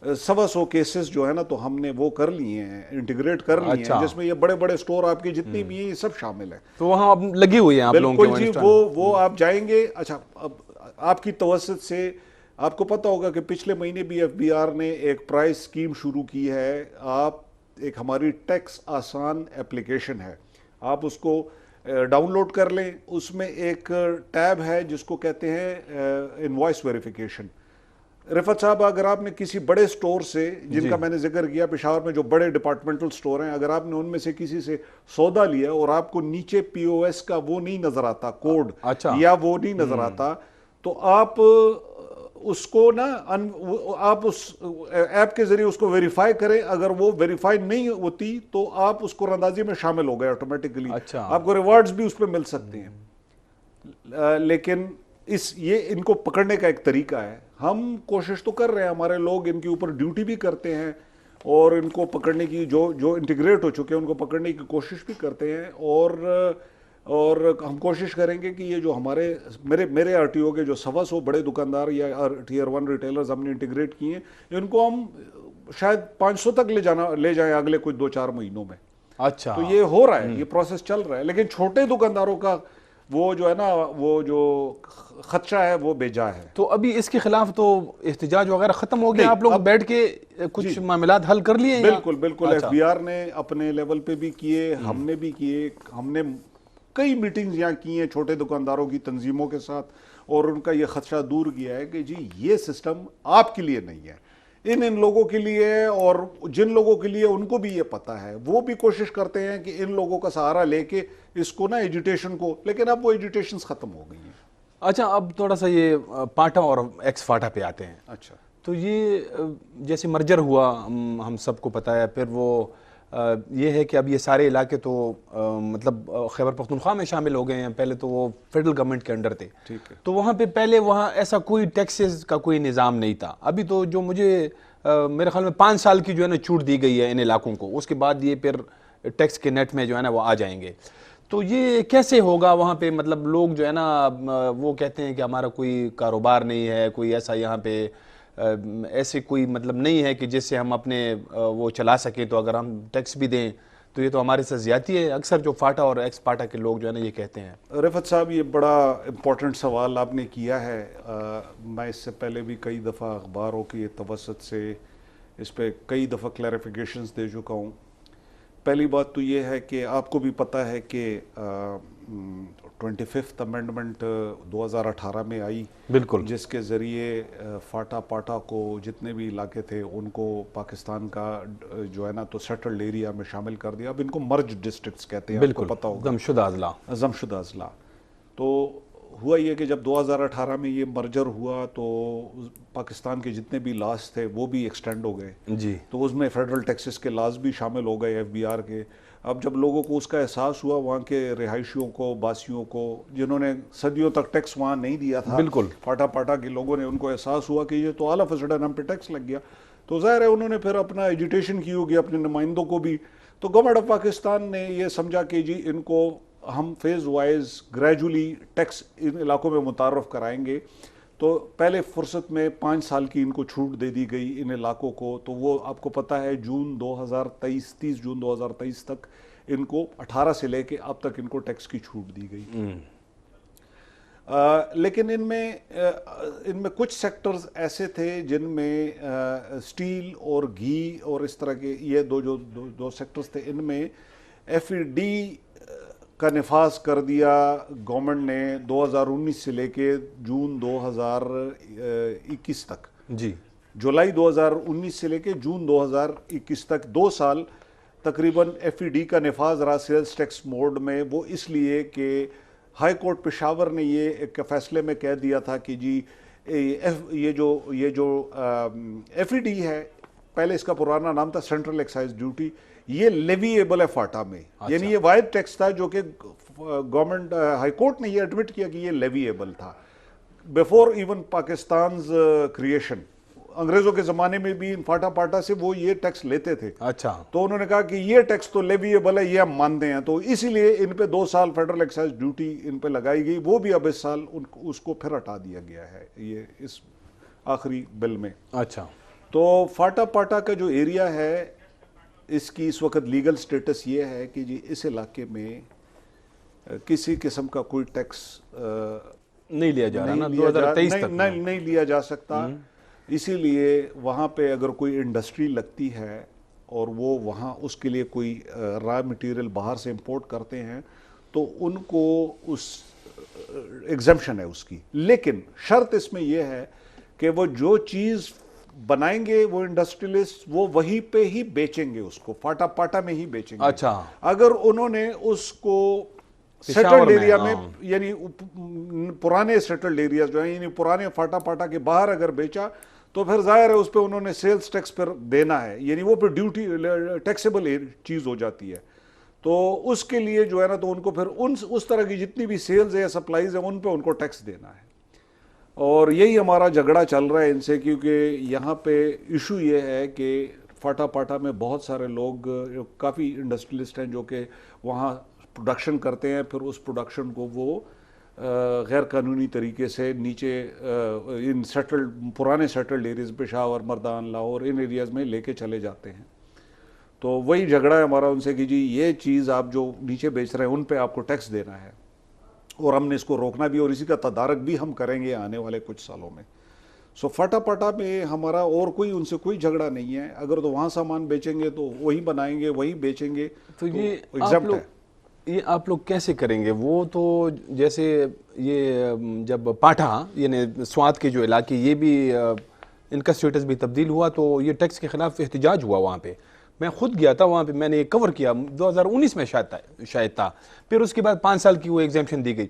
Speaker 2: 125 کیسز جو ہے نا تو ہم نے وہ کر لیے ہیں, انٹیگریٹ کر لیے ہیں, جس میں یہ بڑے بڑے سٹور آپ کی جتنی بھی ہیں یہ سب شامل ہیں.
Speaker 1: تو وہاں اب لگی ہوئی ہیں آپ لوگوں کے.
Speaker 2: بالکل جی, وہ آپ جائیں گے. اچھا, اب آپ کی توسط سے آپ کو پتہ ہوگا کہ پچھلے مہینے بھی ایف بی آر نے ایک پرائز اسکیم شروع کی ہے. آپ ایک ہماری ٹیکس آسان اپلیکیشن ہے, آپ اس کو ڈاؤن لوڈ کر لیں. اس میں ایک ٹیب ہے جس کو کہتے ہیں انوائس ویریفیکیشن. رفعت صاحب, اگر آپ نے کسی بڑے سٹور سے, جن کا میں نے ذکر کیا پشاور میں جو بڑے ڈپارٹمنٹل سٹور ہیں, اگر آپ نے ان میں سے کسی سے سودا لیا اور آپ کو نیچے پی او ایس کا وہ نہیں نظر آتا کوڈ, یا وہ نہیں نظر آتا, تو آپ اس کو نا آپ اس ایپ کے ذریعے اس کو ویریفائی کریں. اگر وہ ویریفائی نہیں ہوتی تو آپ اس کو رندازی میں شامل ہو گئے آٹومیٹکلی. آپ کو ریوارڈز بھی اس پہ مل سکتے ہیں. لیکن یہ ان کو پکڑنے کا ایک طریقہ ہے. ہم کوشش تو کر رہے ہیں, ہمارے لوگ ان کے اوپر ڈیوٹی بھی کرتے ہیں, اور ان کو پکڑنے کی جو انٹیگریٹ ہو چکے ہیں ان کو پکڑنے کی کوشش بھی کرتے ہیں. اور ہم کوشش کریں گے کہ یہ جو میرے آر ٹی او کے جو 125 بڑے دکاندار یا ٹیئر 1 ریٹیلرز ہم نے انٹیگریٹ کیے ہیں, ان کو ہم شاید 500 تک لے جائیں اگلے کوئی 2-4 مہینوں میں.
Speaker 1: اچھا,
Speaker 2: تو یہ ہو رہا ہے, یہ پروسیس چل رہا ہے. لیکن چھوٹے دکانداروں کا وہ جو ہے نا, وہ جو خدشہ ہے وہ بے جا ہے.
Speaker 1: تو ابھی اس کے خلاف تو احتجاج وغیرہ ختم ہو گیا, آپ لوگ بیٹھ کے کچھ معاملات حل کر لیے؟
Speaker 2: بالکل ایف بی آر نے اپنے لیول پہ بھی کیے, ہم نے بھی کیے. ہم نے کئی میٹنگز یہاں کی ہیں چھوٹے دکانداروں کی تنظیموں کے ساتھ, اور ان کا یہ خدشہ دور کیا ہے کہ جی یہ سسٹم آپ کے لیے نہیں ہے, ان لوگوں کے لیے, اور جن لوگوں کے لیے ان کو بھی یہ پتہ ہے, وہ بھی کوشش کرتے ہیں کہ ان لوگوں کا سہارا لے کے اس کو نا ایجوٹیشن کو, لیکن اب وہ ایجوٹیشنز ختم ہو گئی ہیں.
Speaker 1: اچھا, اب تھوڑا سا یہ پاٹا اور ایکس فاٹا پہ آتے ہیں.
Speaker 2: اچھا,
Speaker 1: تو یہ جیسے مرجر ہوا, ہم سب کو پتہ ہے, پھر وہ یہ ہے کہ اب یہ سارے علاقے تو مطلب خیبر پختونخوا میں شامل ہو گئے ہیں. پہلے تو وہ فیڈرل گورنمنٹ کے انڈر تھے, تو وہاں پہ پہلے وہاں ایسا کوئی ٹیکسز کا کوئی نظام نہیں تھا. ابھی تو جو مجھے میرے خیال میں 5 سال کی جو ہے نا چھوٹ دی گئی ہے ان علاقوں کو, اس کے بعد یہ پھر ٹیکس کے نیٹ میں جو ہے نا وہ آ جائیں گے. تو یہ کیسے ہوگا وہاں پہ؟ مطلب لوگ جو ہے نا وہ کہتے ہیں کہ ہمارا کوئی کاروبار نہیں ہے, کوئی ایسا یہاں پہ ایسے کوئی مطلب نہیں ہے کہ جس سے ہم اپنے وہ چلا سکیں، تو اگر ہم ٹیکس بھی دیں تو یہ تو ہمارے ساتھ زیادتی ہے، اکثر جو فاٹا اور ایکس پاٹا کے لوگ جو ہے نا یہ کہتے ہیں۔
Speaker 2: رفعت صاحب، یہ بڑا امپورٹنٹ سوال آپ نے کیا ہے۔ میں اس سے پہلے بھی کئی دفعہ اخباروں کی توسط سے اس پہ کئی دفعہ کلیریفیکیشنز دے چکا ہوں۔ پہلی بات تو یہ ہے کہ آپ کو بھی پتہ ہے کہ 25th امینڈمنٹ 2018 میں آئی،
Speaker 1: بالکل،
Speaker 2: جس کے ذریعے فاٹا پاٹا کو جتنے بھی علاقے تھے ان کو پاکستان کا جو ہے نا تو سیٹلڈ ایریا میں شامل کر دیا۔ اب ان کو مرج ڈسٹرکٹس کہتے ہیں، آپ کو
Speaker 1: بالکل،
Speaker 2: پتہ ہوگا،
Speaker 1: ضم شدہ اضلاع۔
Speaker 2: ضم شدہ اضلاع۔ تو ہوا یہ کہ جب 2018 میں یہ مرجر ہوا تو پاکستان کے جتنے بھی لاز تھے وہ بھی ایکسٹینڈ ہو گئے،
Speaker 1: جی،
Speaker 2: تو اس میں فیڈرل ٹیکسز کے لاز بھی شامل ہو گئے، FBR کے۔ اب جب لوگوں کو اس کا احساس ہوا، وہاں کے رہائشیوں کو، باسیوں کو، جنہوں نے صدیوں تک ٹیکس وہاں نہیں دیا تھا،
Speaker 1: بالکل،
Speaker 2: فاٹا پاٹا کے لوگوں نے، ان کو احساس ہوا کہ یہ تو آل آف اے سڈن ہم پہ ٹیکس لگ گیا، تو ظاہر ہے انہوں نے پھر اپنا ایجیٹیشن کی ہوگی اپنے نمائندوں کو بھی۔ تو گورنمنٹ آف پاکستان نے یہ سمجھا کہ جی ان کو ہم فیز وائز گریجولی ٹیکس ان علاقوں میں متعارف کرائیں گے۔ تو پہلے فرصت میں 5 سال کی ان کو چھوٹ دے دی گئی ان علاقوں کو، تو وہ آپ کو پتہ ہے 30 جون 2023 تک ان کو 18 سے لے کے اب تک ان کو ٹیکس کی چھوٹ دی گئی۔ لیکن ان میں کچھ سیکٹرز ایسے تھے جن میں سٹیل اور گھی اور اس طرح کے یہ دو سیکٹرز تھے، ان میں FED کا نفاذ کر دیا گورنمنٹ نے 2019 سے لے کے جون 2021 تک،
Speaker 1: جی،
Speaker 2: جولائی 2019 سے لے کے جون 2021 تک 2 سال تقریباً FED کا نفاذ رہا سیلز ٹیکس موڈ میں۔ وہ اس لیے کہ ہائی کورٹ پشاور نے یہ ایک فیصلے میں کہہ دیا تھا کہ جی یہ جو FED ہے، پہلے اس کا پرانا نام تھا سینٹرل ایکسائز ڈیوٹی، یہ لیویبل ہے فاٹا میں، یعنی یہ واحد ٹیکس تھا جو کہ گورنمنٹ ہائی کورٹ نے یہ ایڈمٹ کیا کہ یہ لیویبل تھا بیفور ایون پاکستانز کریشن۔ انگریزوں کے زمانے میں بھی فاٹا پاٹا سے وہ یہ ٹیکس لیتے تھے،
Speaker 1: اچھا،
Speaker 2: تو انہوں نے کہا کہ یہ ٹیکس تو لیویبل ہے، یہ ہم مانتے ہیں، تو اسی لیے ان پہ 2 سال فیڈرل ایکسائز ڈیوٹی ان پہ لگائی گئی، وہ بھی اب اس سال اس کو پھر ہٹا دیا گیا ہے یہ اس آخری بل میں۔
Speaker 1: اچھا،
Speaker 2: تو فاٹا پاٹا کا جو ایریا ہے اس کی اس وقت لیگل سٹیٹس یہ ہے کہ جی اس علاقے میں کسی قسم کا کوئی ٹیکس
Speaker 1: نہیں لیا جا رہا نا 2023 تک
Speaker 2: نہیں لیا جا سکتا۔ اسی لیے وہاں پہ اگر کوئی انڈسٹری لگتی ہے اور وہ وہاں اس کے لیے کوئی را مٹیریل باہر سے امپورٹ کرتے ہیں تو ان کو اس ایگزمپشن ہے اس کی، لیکن شرط اس میں یہ ہے کہ وہ جو چیز بنائیں گے وہ انڈسٹریلسٹ وہ وہیں پہ ہی بیچیں گے، اس کو فاٹا پاٹا میں ہی بیچیں گے۔
Speaker 1: اچھا،
Speaker 2: اگر انہوں نے اس کو سیٹلڈ ایریا میں یعنی پرانے سیٹلڈ ایریاز جو ہیں یعنی پرانے فاٹا پاٹا کے باہر اگر بیچا تو پھر ظاہر ہے اس پہ انہوں نے سیلز ٹیکس پر دینا ہے، یعنی وہ پھر ڈیوٹی ٹیکسیبل چیز ہو جاتی ہے۔ تو اس کے لیے جو ہے نا تو ان کو پھر اس طرح کی جتنی بھی سیلز ہے یا سپلائیز ہیں ان پہ ان کو ٹیکس دینا ہے، اور یہی ہمارا جھگڑا چل رہا ہے ان سے، کیونکہ یہاں پہ ایشو یہ ہے کہ فاٹا پاٹا میں بہت سارے لوگ کافی انڈسٹریلسٹ ہیں جو کہ وہاں پروڈکشن کرتے ہیں، پھر اس پروڈکشن کو وہ غیر قانونی طریقے سے نیچے ان پرانے سیٹلڈ ایریز پشاور، مردان، لاہور، ان ایریاز میں لے کے چلے جاتے ہیں۔ تو وہی جھگڑا ہے ہمارا ان سے کہ جی یہ چیز آپ جو نیچے بیچ رہے ہیں ان پہ آپ کو ٹیکس دینا ہے، اور ہم نے اس کو روکنا بھی، اور اسی کا تدارک بھی ہم کریں گے آنے والے کچھ سالوں میں۔ سو فاٹا پاٹا میں ہمارا اور کوئی ان سے کوئی جھگڑا نہیں ہے، اگر تو وہاں سامان بیچیں گے تو وہی بنائیں گے وہی بیچیں گے،
Speaker 1: تو یہ آپ لوگ کیسے کریں گے؟ وہ تو جیسے یہ جب پاٹھا یعنی سوات کے جو علاقے یہ بھی ان کا سٹیٹس بھی تبدیل ہوا تو یہ ٹیکس کے خلاف احتجاج ہوا وہاں پہ، میں خود گیا تھا وہاں پہ، میں نے کور کیا 2019 میں شاید تھا، پھر اس کے بعد 5 سال کی وہ ایگزیمپشن دی گئی۔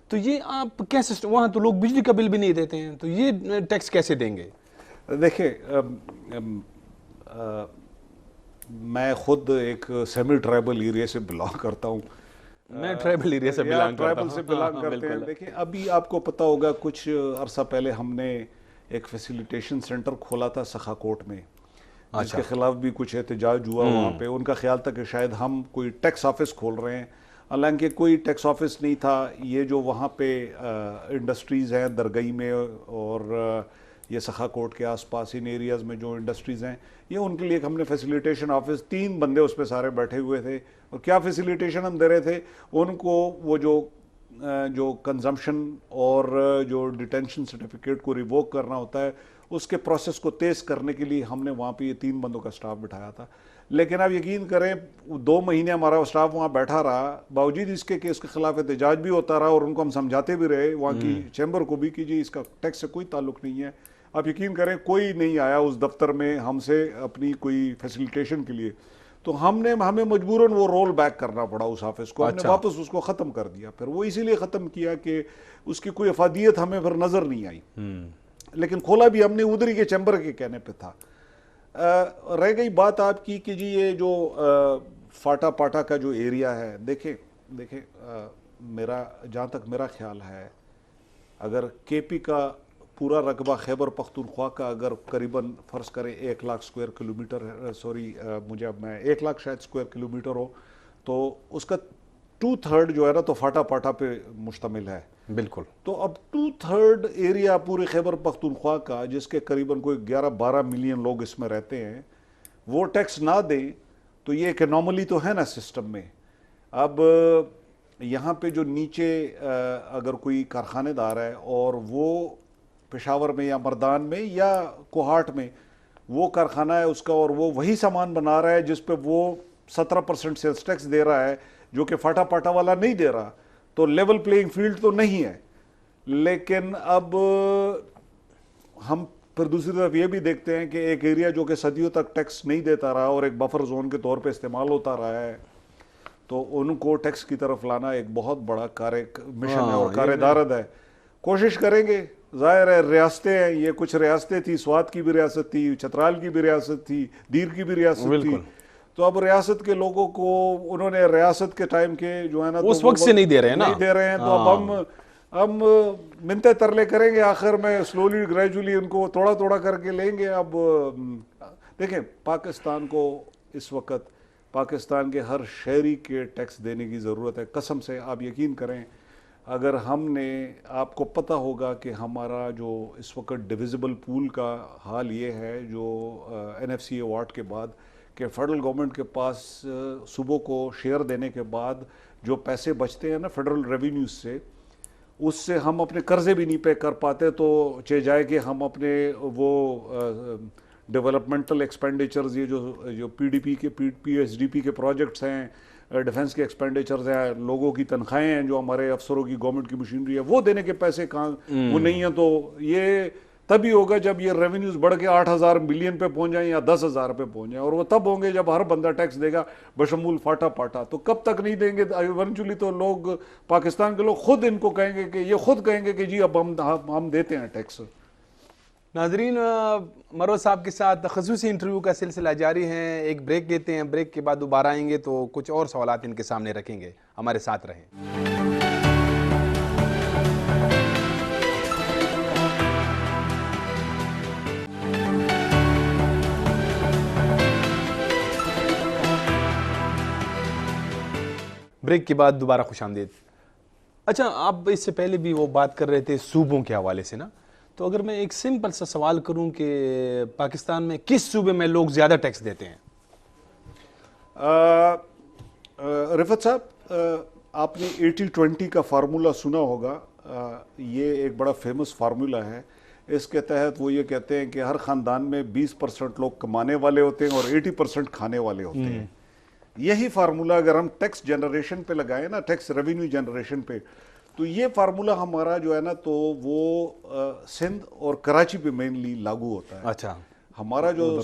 Speaker 1: تو یہ آپ کیسے، وہاں تو لوگ بجلی کا بل بھی نہیں دیتے ہیں، تو یہ ٹیکس کیسے دیں گے؟
Speaker 2: دیکھیں میں خود ایک سیمی ٹرائبل ایریا سے بلانگ کرتا ہوں،
Speaker 1: میں ٹرائبل ایریا سے بلانگ کرتا ہوں۔
Speaker 2: کرتے ہیں۔ دیکھیں ابھی آپ کو پتہ ہوگا کچھ عرصہ پہلے ہم نے ایک فیسیلیٹیشن سینٹر کھولا تھا سخا کوٹ میں، جس کے خلاف بھی کچھ احتجاج ہوا وہاں پہ۔ ان کا خیال تھا کہ شاید ہم کوئی ٹیکس آفس کھول رہے ہیں، حالانکہ کوئی ٹیکس آفس نہیں تھا۔ یہ جو وہاں پہ انڈسٹریز ہیں درگئی میں اور یہ سخا کوٹ کے آس پاس ان ایریاز میں جو انڈسٹریز ہیں یہ ان کے لیے ہم نے فیسیلیٹیشن آفس 3 بندے اس پہ سارے بیٹھے ہوئے تھے اور کیا فیسیلیٹیشن ہم دے رہے تھے ان کو وہ جو کنزمپشن اور جو ڈیٹینشن سرٹیفکیٹ کو ریووک کرنا ہوتا ہے اس کے پروسیس کو تیز کرنے کے لیے ہم نے وہاں پہ یہ 3 بندوں کا سٹاف بٹھایا تھا. لیکن آپ یقین کریں 2 مہینے ہمارا سٹاف وہاں بیٹھا رہا باوجود اس کے کہ اس کے خلاف احتجاج بھی ہوتا رہا اور ان کو ہم سمجھاتے بھی رہے وہاں کی چیمبر کو بھی کہ جی اس کا ٹیکس سے کوئی تعلق نہیں ہے. آپ یقین کریں کوئی نہیں آیا اس دفتر میں ہم سے اپنی کوئی فیسیلیٹیشن کے لیے. تو ہمیں مجبوراً وہ رول بیک کرنا پڑا اس آفس کو. ہم نے واپس اس کو ختم کر دیا. پھر وہ اسی لیے ختم کیا کہ اس کی کوئی افادیت ہمیں پھر نظر نہیں آئی. لیکن کھولا بھی ہم نے ادھر ہی کے چیمبر کے کہنے پہ تھا. رہ گئی بات آپ کی کہ جی یہ جو فاٹا پاٹا کا جو ایریا ہے دیکھیں میرا جہاں تک میرا خیال ہے اگر کے پی کا پورا رقبہ خیبر پختونخوا کا اگر قریباً فرض کریں 1 لاکھ اسکوائر کلومیٹر میں 1 لاکھ شاید اسکوائر کلومیٹر ہو تو اس کا 2/3 جو ہے نا تو فاٹا پاٹا پہ مشتمل ہے.
Speaker 1: بالکل.
Speaker 2: تو اب 2/3 ایریا پورے خیبر پختونخوا کا جس کے قریباً کوئی 11-12 ملین لوگ اس میں رہتے ہیں وہ ٹیکس نہ دیں تو یہ ایک انوملی تو ہے نا سسٹم میں. اب یہاں پہ جو نیچے اگر کوئی کارخانے دار ہے اور وہ پشاور میں یا مردان میں یا کوہاٹ میں وہ کارخانہ ہے اس کا اور وہ وہی سامان بنا رہا ہے جس پہ وہ 17% سیلز ٹیکس دے رہا ہے جو کہ فاٹا پاٹا والا نہیں دے رہا تو لیول پلینگ فیلڈ تو نہیں ہے. لیکن اب ہم پھر دوسری طرف یہ بھی دیکھتے ہیں کہ ایک ایریا جو کہ صدیوں تک ٹیکس نہیں دیتا رہا اور ایک بفر زون کے طور پہ استعمال ہوتا رہا ہے تو ان کو ٹیکس کی طرف لانا ایک بہت بڑا مشن ہے اور کار دارد ہے. کوشش کریں گے. ظاہر ہے ریاستیں ہیں یہ کچھ ریاستیں تھی سوات کی بھی ریاست تھی چترال کی بھی ریاست تھی دیر کی بھی ریاست تھی تو اب ریاست کے لوگوں کو انہوں نے ریاست کے ٹائم کے جو ہے نا
Speaker 1: اس وقت سے نہیں دے رہے ہیں
Speaker 2: تو اب ہم منتے ترلے کریں گے آخر میں سلولی گریجولی ان کو توڑا کر کے لیں گے. اب دیکھیں پاکستان کو اس وقت پاکستان کے ہر شہری کے ٹیکس دینے کی ضرورت ہے. قسم سے آپ یقین کریں اگر ہم نے آپ کو پتہ ہوگا کہ ہمارا جو اس وقت ڈویزبل پول کا حال یہ ہے جو NFC ایوارڈ کے بعد کہ فیڈرل گورنمنٹ کے پاس صوبوں کو شیئر دینے کے بعد جو پیسے بچتے ہیں نا فیڈرل ریونیوز سے اس سے ہم اپنے قرضے بھی نہیں پے کر پاتے تو چاہے جائے کہ ہم اپنے وہ ڈیولپمنٹل ایکسپینڈیچرز یہ جو PDP کے PSDP کے پروجیکٹس ہیں ڈیفنس کے ایکسپینڈیچرز ہیں لوگوں کی تنخواہیں ہیں جو ہمارے افسروں کی گورنمنٹ کی مشینری ہے وہ دینے کے پیسے کہاں وہ نہیں ہیں. تو یہ تبھی ہوگا جب یہ ریونیوز بڑھ کے 8,000 بلین پہ پہنچ جائیں یا 10,000 پہ پہنچ جائیں اور وہ تب ہوں گے جب ہر بندہ ٹیکس دے گا بشمول فاٹا پاٹا. تو کب تک نہیں دیں گے ایونچولی تو لوگ پاکستان کے لوگ خود ان کو کہیں گے کہ یہ خود کہیں گے کہ جی اب ہم دیتے ہیں ٹیکس.
Speaker 1: ناظرین مروز صاحب کے ساتھ خصوصی انٹرویو کا سلسلہ جاری ہے. ایک بریک لیتے ہیں بریک کے بعد دوبارہ آئیں گے تو کچھ اور سوالات ان کے سامنے رکھیں گے. ہمارے ساتھ رہیں. بریک کے بعد دوبارہ خوش آمدید. اچھا آپ اس سے پہلے بھی وہ بات کر رہے تھے صوبوں کے حوالے سے نا تو اگر میں ایک سمپل سا سوال کروں کہ پاکستان میں کس صوبے میں لوگ زیادہ ٹیکس دیتے ہیں؟
Speaker 2: رفت صاحب آپ نے 80-20 کا فارمولا سنا ہوگا. یہ ایک بڑا فیمس فارمولا ہے. اس کے تحت وہ یہ کہتے ہیں کہ ہر خاندان میں 20% لوگ کمانے والے ہوتے ہیں اور 80% کھانے والے ہوتے ہیں. یہی فارمولا اگر ہم ٹیکس جنریشن پہ لگائیں نا ٹیکس ریونیو جنریشن پہ تو یہ فارمولا ہمارا جو ہے نا تو وہ سندھ اور کراچی پہ مینلی لاگو ہوتا ہے.
Speaker 1: اچھا
Speaker 2: ہمارا جو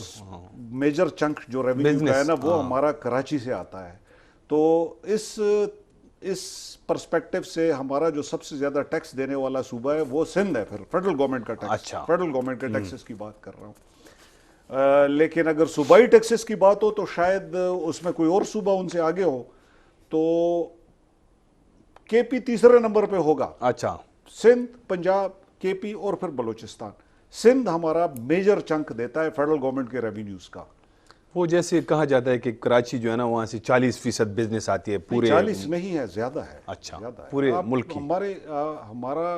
Speaker 2: میجر چنک جو ریونیو کا ہے نا وہ ہمارا کراچی سے آتا ہے. تو اس پرسپیکٹو سے ہمارا جو سب سے زیادہ ٹیکس دینے والا صوبہ ہے وہ سندھ ہے. پھر فیڈرل گورنمنٹ کا ٹیکس فیڈرل گورنمنٹ کے ٹیکسز کی بات کر رہا ہوں. لیکن اگر صوبائی ٹیکسز کی بات ہو تو شاید اس میں کوئی اور صوبہ ان سے آگے ہو تو KP تیسرے نمبر پہ ہوگا.
Speaker 1: اچھا
Speaker 2: سندھ پنجاب KP اور پھر بلوچستان. سندھ ہمارا میجر چنک دیتا ہے فیڈرل گورنمنٹ کے ریونیوز کا.
Speaker 1: وہ جیسے کہا جاتا ہے کہ کراچی جو ہے نا وہاں سے 40% بزنس آتی ہے پورے
Speaker 2: 40 نہیں ہے زیادہ ہے.
Speaker 1: اچھا پورے ملک کی.
Speaker 2: ہمارا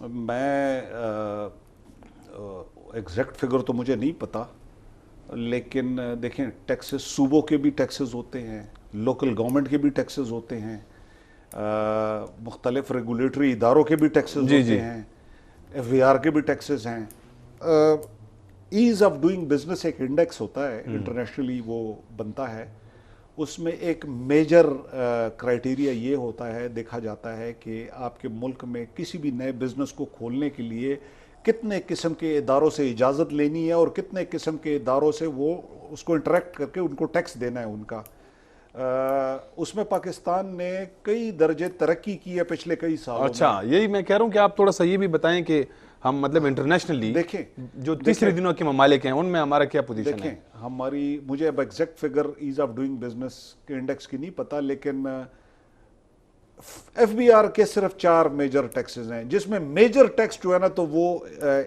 Speaker 2: میں ایگزیکٹ فگر تو مجھے نہیں پتا، لیکن دیکھیں ٹیکسز صوبوں کے بھی ٹیکسز ہوتے ہیں، لوکل گورنمنٹ کے بھی ٹیکسز ہوتے ہیں، مختلف ریگولیٹری اداروں کے بھی ٹیکسز ہوتے ہیں، ایف بی آر کے بھی ٹیکسز ہیں۔ ایز آف ڈوئنگ بزنس ایک انڈیکس ہوتا ہے، انٹرنیشنلی وہ بنتا ہے، اس میں ایک میجر کرائٹیریا یہ ہوتا ہے، دیکھا جاتا ہے کہ آپ کے ملک میں کسی بھی نئے بزنس کو کھولنے کے لیے کتنے قسم کے اداروں سے اجازت لینی ہے اور کتنے قسم کے اداروں سے وہ اس کو انٹریکٹ کر کے ان کو ٹیکس دینا ہے ان کا۔ اس میں پاکستان نے کئی درجے ترقی کی ہے پچھلے کئی سالوں میں۔
Speaker 1: اچھا، یہی میں کہہ رہا ہوں کہ آپ تھوڑا سا یہ بھی بتائیں کہ ہم مطلب انٹرنیشنلی
Speaker 2: دیکھیں
Speaker 1: جو تیسری دنیا کے ممالک ہیں ان میں ہمارا کیا پوزیشن ہے؟
Speaker 2: دیکھیں ہماری، مجھے اب exact figure as of doing business کے انڈیکس کی نہیں پتا، لیکن ایف بی آر کے صرف 4 میجر ٹیکسز ہیں، جس میں میجر ٹیکس جو ہے نا تو وہ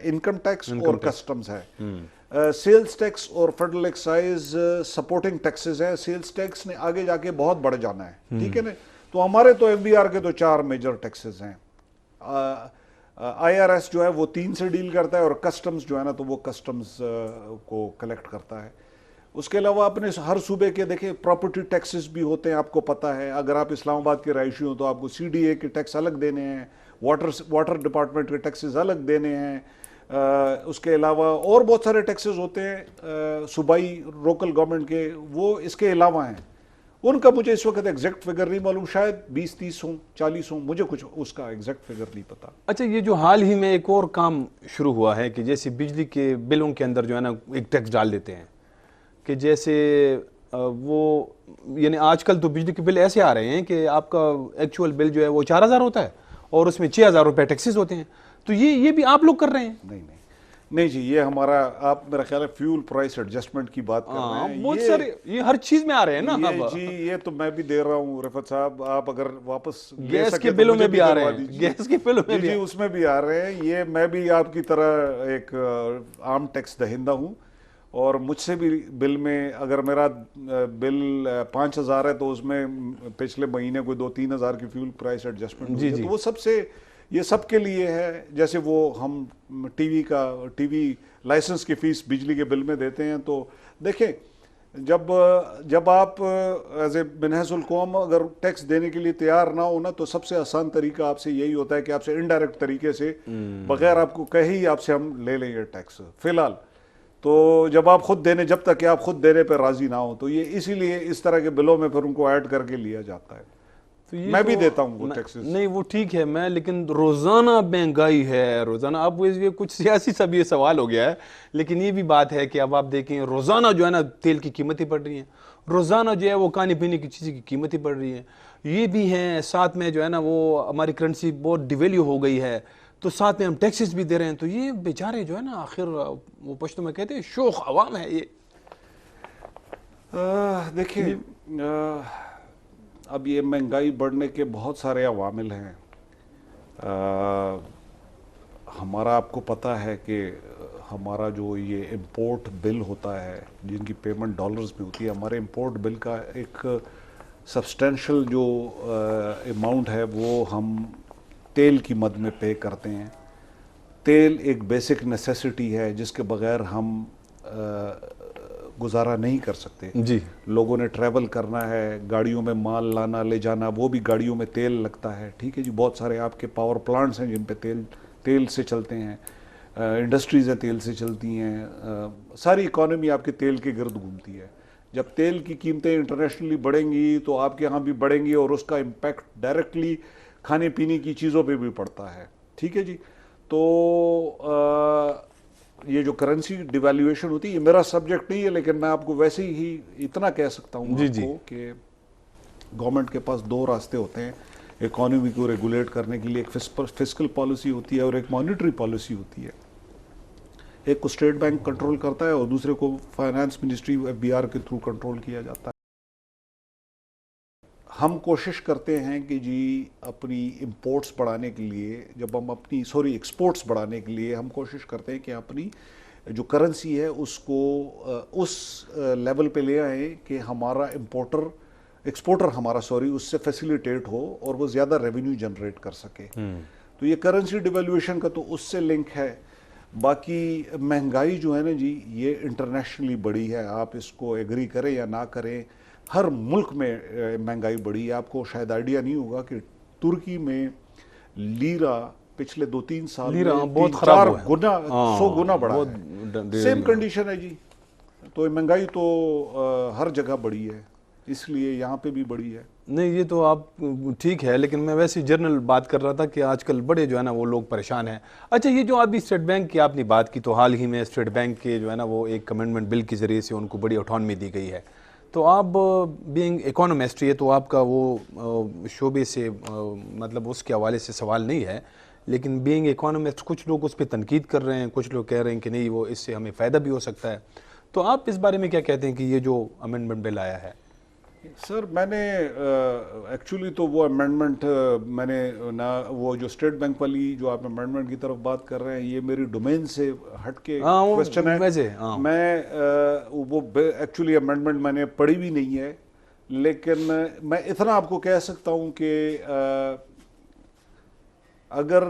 Speaker 2: انکم ٹیکس اور کسٹمز ہے۔ سیلز ٹیکس اور فیڈرل ایکسائز سپورٹنگ ٹیکسز ہیں۔ سیلز ٹیکس نے آگے جا کے بہت بڑھ جانا ہے، ٹھیک ہے نا، تو ہمارے تو ایف بی آر کے تو 4 میجر ٹیکسز ہیں۔ آئی آر ایس جو ہے وہ 3 سے ڈیل کرتا ہے، اور کسٹمز جو ہے نا تو وہ کسٹمز کو کلیکٹ کرتا ہے۔ اس کے علاوہ اپنے ہر صوبے کے دیکھیں پراپرٹی ٹیکسز بھی ہوتے ہیں، آپ کو پتہ ہے، اگر آپ اسلام آباد کے رہائشی ہوں تو آپ کو سی ڈی اے کے ٹیکس الگ دینے ہیں، واٹر ڈپارٹمنٹ کے ٹیکسز الگ دینے ہیں، اس کے علاوہ اور بہت سارے ٹیکسز ہوتے ہیں صوبائی لوکل گورنمنٹ کے، وہ اس کے علاوہ ہیں۔ ان کا مجھے اس وقت ایگزیکٹ فگر نہیں معلوم، شاید 20-30 ہوں، 40 ہوں، مجھے کچھ اس کا ایگزیکٹ فگر نہیں پتا۔
Speaker 1: اچھا، یہ جو حال ہی میں ایک اور کام شروع ہوا ہے کہ جیسے بجلی کے بلوں کے اندر جو ہے نا ایک ٹیکس ڈال دیتے ہیں، کہ جیسے وہ یعنی آج کل تو بجلی کے بل ایسے آ رہے ہیں کہ آپ کا ایکچول بل جو ہے وہ 4000 ہوتا ہے اور اس میں 6000 روپے ٹیکسز ہوتے ہیں، تو یہ بھی آپ لوگ کر رہے ہیں؟
Speaker 2: نہیں جی، یہ ہمارا، آپ میرا خیال ہے فیول پرائس ایڈجسٹمنٹ کی بات کر رہے ہیں،
Speaker 1: بہت سارے یہ ہر چیز میں آ رہے ہیں نا
Speaker 2: جی، یہ تو میں بھی دے رہا ہوں رفعت صاحب، آپ اگر واپس
Speaker 1: گیس کے بلوں میں بھی آ رہے ہیں، گیس کے بلوں میں بھی،
Speaker 2: جی اس میں بھی آ رہے ہیں۔ یہ میں بھی آپ کی طرح ایک عام ٹیکس دہندہ ہوں، اور مجھ سے بھی بل میں، اگر میرا بل 5000 ہے تو اس میں پچھلے مہینے کوئی 2-3 ہزار کی فیول پرائس ایڈجسٹمنٹ ہوئی ہے، تو وہ سب سے، یہ سب کے لیے ہے۔ جیسے وہ ہم ٹی وی لائسنس کی فیس بجلی کے بل میں دیتے ہیں، تو دیکھیں جب آپ ایز اے بنحیث القوم اگر ٹیکس دینے کے لیے تیار نہ ہونا، تو سب سے آسان طریقہ آپ سے یہی ہوتا ہے کہ آپ سے انڈائریکٹ طریقے سے، بغیر آپ کو کہے ہی آپ سے ہم لے لیں یہ ٹیکس فی الحال۔ تو جب تک کہ آپ خود دینے پہ راضی نہ ہو، تو یہ اسی لیے اس طرح کے بلوں میں پھر ان کو ایڈ کر کے لیا جاتا ہے۔ میں بھی دیتا ہوں وہ ٹیکسز۔
Speaker 1: نہیں وہ ٹھیک ہے، میں لیکن روزانہ مہنگائی ہے، روزانہ اب یہ کچھ سیاسی سب یہ سوال ہو گیا ہے، لیکن یہ بھی بات ہے کہ اب آپ دیکھیں روزانہ جو ہے نا تیل کی قیمتیں بڑھ رہی ہیں، روزانہ جو ہے وہ کھانے پینے کی چیزیں کی قیمتیں بڑھ رہی ہیں، یہ بھی ہیں، ساتھ میں جو ہے نا وہ ہماری کرنسی بہت ڈیویلیو ہو گئی ہے، تو ساتھ میں ہم ٹیکسز بھی دے رہے ہیں، تو یہ بیچارے جو ہے نا آخر وہ پشتوں میں کہتے ہیں شوخ عوام ہے یہ۔
Speaker 2: دیکھیں اب یہ مہنگائی بڑھنے کے بہت سارے عوامل ہیں۔ ہمارا آپ کو پتہ ہے کہ ہمارا جو یہ امپورٹ بل ہوتا ہے، جن کی پیمنٹ ڈالرز میں ہوتی ہے، ہمارے امپورٹ بل کا ایک سبسٹینشل جو اماؤنٹ ہے وہ ہم تیل کی مد میں پے کرتے ہیں۔ تیل ایک بیسک نیسیسٹی ہے جس کے بغیر ہم گزارا نہیں کر سکتے۔
Speaker 1: جی،
Speaker 2: لوگوں نے ٹریول کرنا ہے، گاڑیوں میں مال لانا لے جانا، وہ بھی گاڑیوں میں تیل لگتا ہے، ٹھیک ہے جی، بہت سارے آپ کے پاور پلانٹس ہیں جن پہ تیل سے چلتے ہیں، انڈسٹریز ہیں تیل سے چلتی ہیں، ساری اکانومی آپ کے تیل کے گرد گھومتی ہے۔ جب تیل کی قیمتیں انٹرنیشنلی بڑھیں گی تو آپ کے ہاں بھی بڑھیں گی، اور اس کا امپیکٹ ڈائریکٹلی کھانے پینے کی چیزوں پہ بھی پڑتا ہے، ٹھیک ہے جی۔ تو یہ جو کرنسی ڈیویلیویشن ہوتی ہے، یہ میرا سبجیکٹ نہیں ہے، لیکن میں آپ کو ویسے ہی اتنا کہہ سکتا ہوں آپ کو کہ گورنمنٹ کے پاس 2 راستے ہوتے ہیں اکانومی کو ریگولیٹ کرنے کے لیے، ایک فسکل پالیسی ہوتی ہے اور ایک مانیٹری پالیسی ہوتی ہے۔ ایک کو اسٹیٹ بینک کنٹرول کرتا ہے اور دوسرے کو finance ministry F B R کے تھرو کنٹرول کیا جاتا ہے۔ ہم کوشش کرتے ہیں کہ جی اپنی امپورٹس بڑھانے کے لیے، جب ہم ایکسپورٹس بڑھانے کے لیے ہم کوشش کرتے ہیں کہ اپنی جو کرنسی ہے اس کو اس لیول پہ لے آئیں کہ ہمارا ایکسپورٹر ہمارا اس سے فیسیلیٹیٹ ہو اور وہ زیادہ ریونیو جنریٹ کر سکے۔ تو یہ کرنسی ڈیویلویشن کا تو اس سے لنک ہے. باقی مہنگائی جو ہے نا جی یہ انٹرنیشنلی بڑی ہے, آپ اس کو ایگری کریں یا نہ کریں, ہر ملک میں مہنگائی بڑی ہے. آپ کو شاید آئیڈیا نہیں ہوگا کہ ترکی میں لیرا پچھلے 2-3 سال میں 3-4 گنا 100 گنا بڑھا ہے. سیم کنڈیشن ہے جی. تو مہنگائی تو ہر جگہ بڑی ہے, اس لیے یہاں پہ بھی بڑی ہے.
Speaker 1: نہیں یہ تو آپ ٹھیک ہے, لیکن میں ویسے جنرل بات کر رہا تھا کہ آج کل بڑے جو ہے نا وہ لوگ پریشان ہیں. اچھا یہ جو ابھی اسٹیٹ بینک کی آپ نے بات کی, تو حال ہی میں اسٹیٹ بینک کے جو ہے نا وہ ایک امینڈمنٹ بل کے ذریعے سے ان کو بڑی اٹھانومی دی گئی ہے. تو آپ بینگ اکانومسٹ, یہ تو آپ کا وہ شعبے سے مطلب اس کے حوالے سے سوال نہیں ہے, لیکن بینگ اکانومسٹ کچھ لوگ اس پہ تنقید کر رہے ہیں, کچھ لوگ کہہ رہے ہیں کہ نہیں وہ اس سے ہمیں فائدہ بھی ہو سکتا ہے. تو آپ اس بارے میں کیا کہتے ہیں کہ یہ جو امینڈمنٹ بل آیا ہے؟
Speaker 2: سر میں نے ایکچولی تو وہ امینڈمنٹ میں نے نہ وہ جو اسٹیٹ بینک والی جو آپ امینڈمنٹ کی طرف بات کر رہے ہیں یہ میری ڈومین سے ہٹ کے کوشچن ہے. میں وہ ایکچولی امینڈمنٹ میں نے پڑھی بھی نہیں ہے, لیکن میں اتنا آپ کو کہہ سکتا ہوں کہ اگر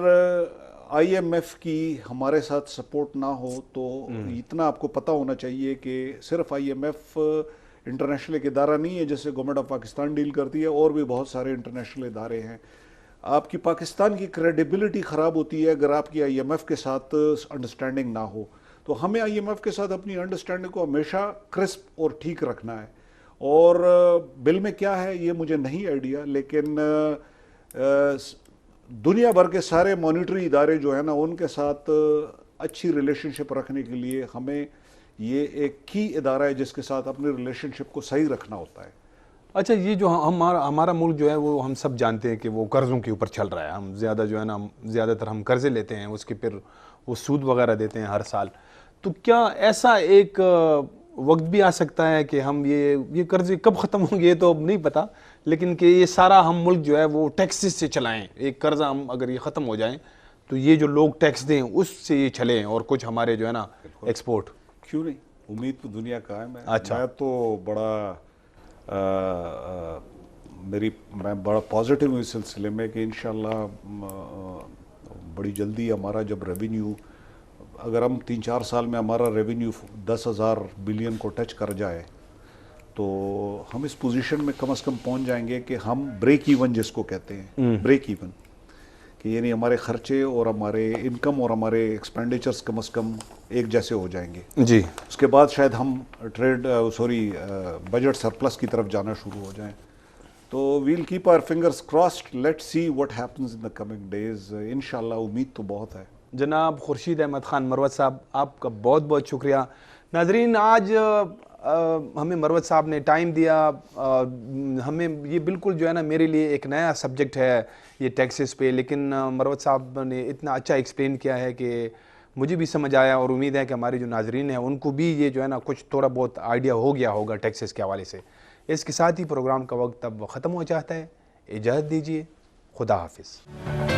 Speaker 2: آئی ایم ایف کی ہمارے ساتھ سپورٹ نہ ہو تو اتنا آپ کو پتہ ہونا چاہیے کہ صرف آئی ایم ایف انٹرنیشنل ایک ادارہ نہیں ہے جیسے گورنمنٹ آف پاکستان ڈیل کرتی ہے, اور بھی بہت سارے انٹرنیشنل ادارے ہیں. آپ کی پاکستان کی کریڈیبلٹی خراب ہوتی ہے اگر آپ کی آئی ایم ایف کے ساتھ انڈرسٹینڈنگ نہ ہو. تو ہمیں آئی ایم ایف کے ساتھ اپنی انڈرسٹینڈنگ کو ہمیشہ کرسپ اور ٹھیک رکھنا ہے. اور بل میں کیا ہے یہ مجھے نہیں آئیڈیا, لیکن دنیا بھر کے سارے مانیٹری ادارے جو ہیں نا ان کے ساتھ اچھی ریلیشن شپ رکھنے کے لیے ہمیں یہ ایک کی ادارہ ہے جس کے ساتھ اپنے ریلیشن شپ کو صحیح رکھنا ہوتا ہے.
Speaker 1: اچھا یہ جو ہمارا ملک جو ہے وہ ہم سب جانتے ہیں کہ وہ قرضوں کے اوپر چل رہا ہے. ہم زیادہ جو ہے نا زیادہ تر ہم قرضے لیتے ہیں, اس کے پھر وہ سود وغیرہ دیتے ہیں ہر سال. تو کیا ایسا ایک وقت بھی آ سکتا ہے کہ ہم یہ قرضے کب ختم ہوں گے یہ تو اب نہیں پتا, لیکن کہ یہ سارا ہم ملک جو ہے وہ ٹیکسز سے چلائیں, ایک قرضہ ہم اگر یہ ختم ہو جائیں تو یہ جو لوگ ٹیکس دیں اس سے یہ چلیں, اور کچھ ہمارے جو ہے نا ایکسپورٹ.
Speaker 2: کیوں نہیں, امید تو دنیا قائم ہے.
Speaker 1: اچھا
Speaker 2: میں تو میں بڑا پازیٹیو ہوں اس سلسلے میں کہ انشاءاللہ بڑی جلدی ہمارا جب ریونیو, اگر ہم 3-4 سال میں ہمارا ریونیو 10,000 بلین کو ٹچ کر جائے تو ہم اس پوزیشن میں کم از کم پہنچ جائیں گے کہ ہم بریک ایون جس کو کہتے ہیں, بریک ایون, کہ یعنی ہمارے خرچے اور ہمارے انکم اور ہمارے ایکسپینڈیچرز کم از کم ایک جیسے ہو جائیں گے
Speaker 1: جی.
Speaker 2: اس کے بعد شاید ہم بجٹ سرپلس کی طرف جانا شروع ہو جائیں. تو well keep our fingers crossed, let see what happens in the coming days. انشاءاللہ امید تو بہت ہے.
Speaker 1: جناب خورشید احمد خان مروت صاحب, آپ کا بہت بہت شکریہ. ناظرین آج ہمیں مروت صاحب نے ٹائم دیا, ہمیں یہ بالکل جو ہے نا میرے لیے ایک نیا سبجیکٹ ہے یہ ٹیکسز پہ, لیکن مروت صاحب نے اتنا اچھا ایکسپلین کیا ہے کہ مجھے بھی سمجھ آیا, اور امید ہے کہ ہمارے جو ناظرین ہیں ان کو بھی یہ جو ہے نا کچھ تھوڑا بہت آئیڈیا ہو گیا ہوگا ٹیکسز کے حوالے سے. اس کے ساتھ ہی پروگرام کا وقت اب ختم ہو جاتا ہے. اجازت دیجیے, خدا حافظ.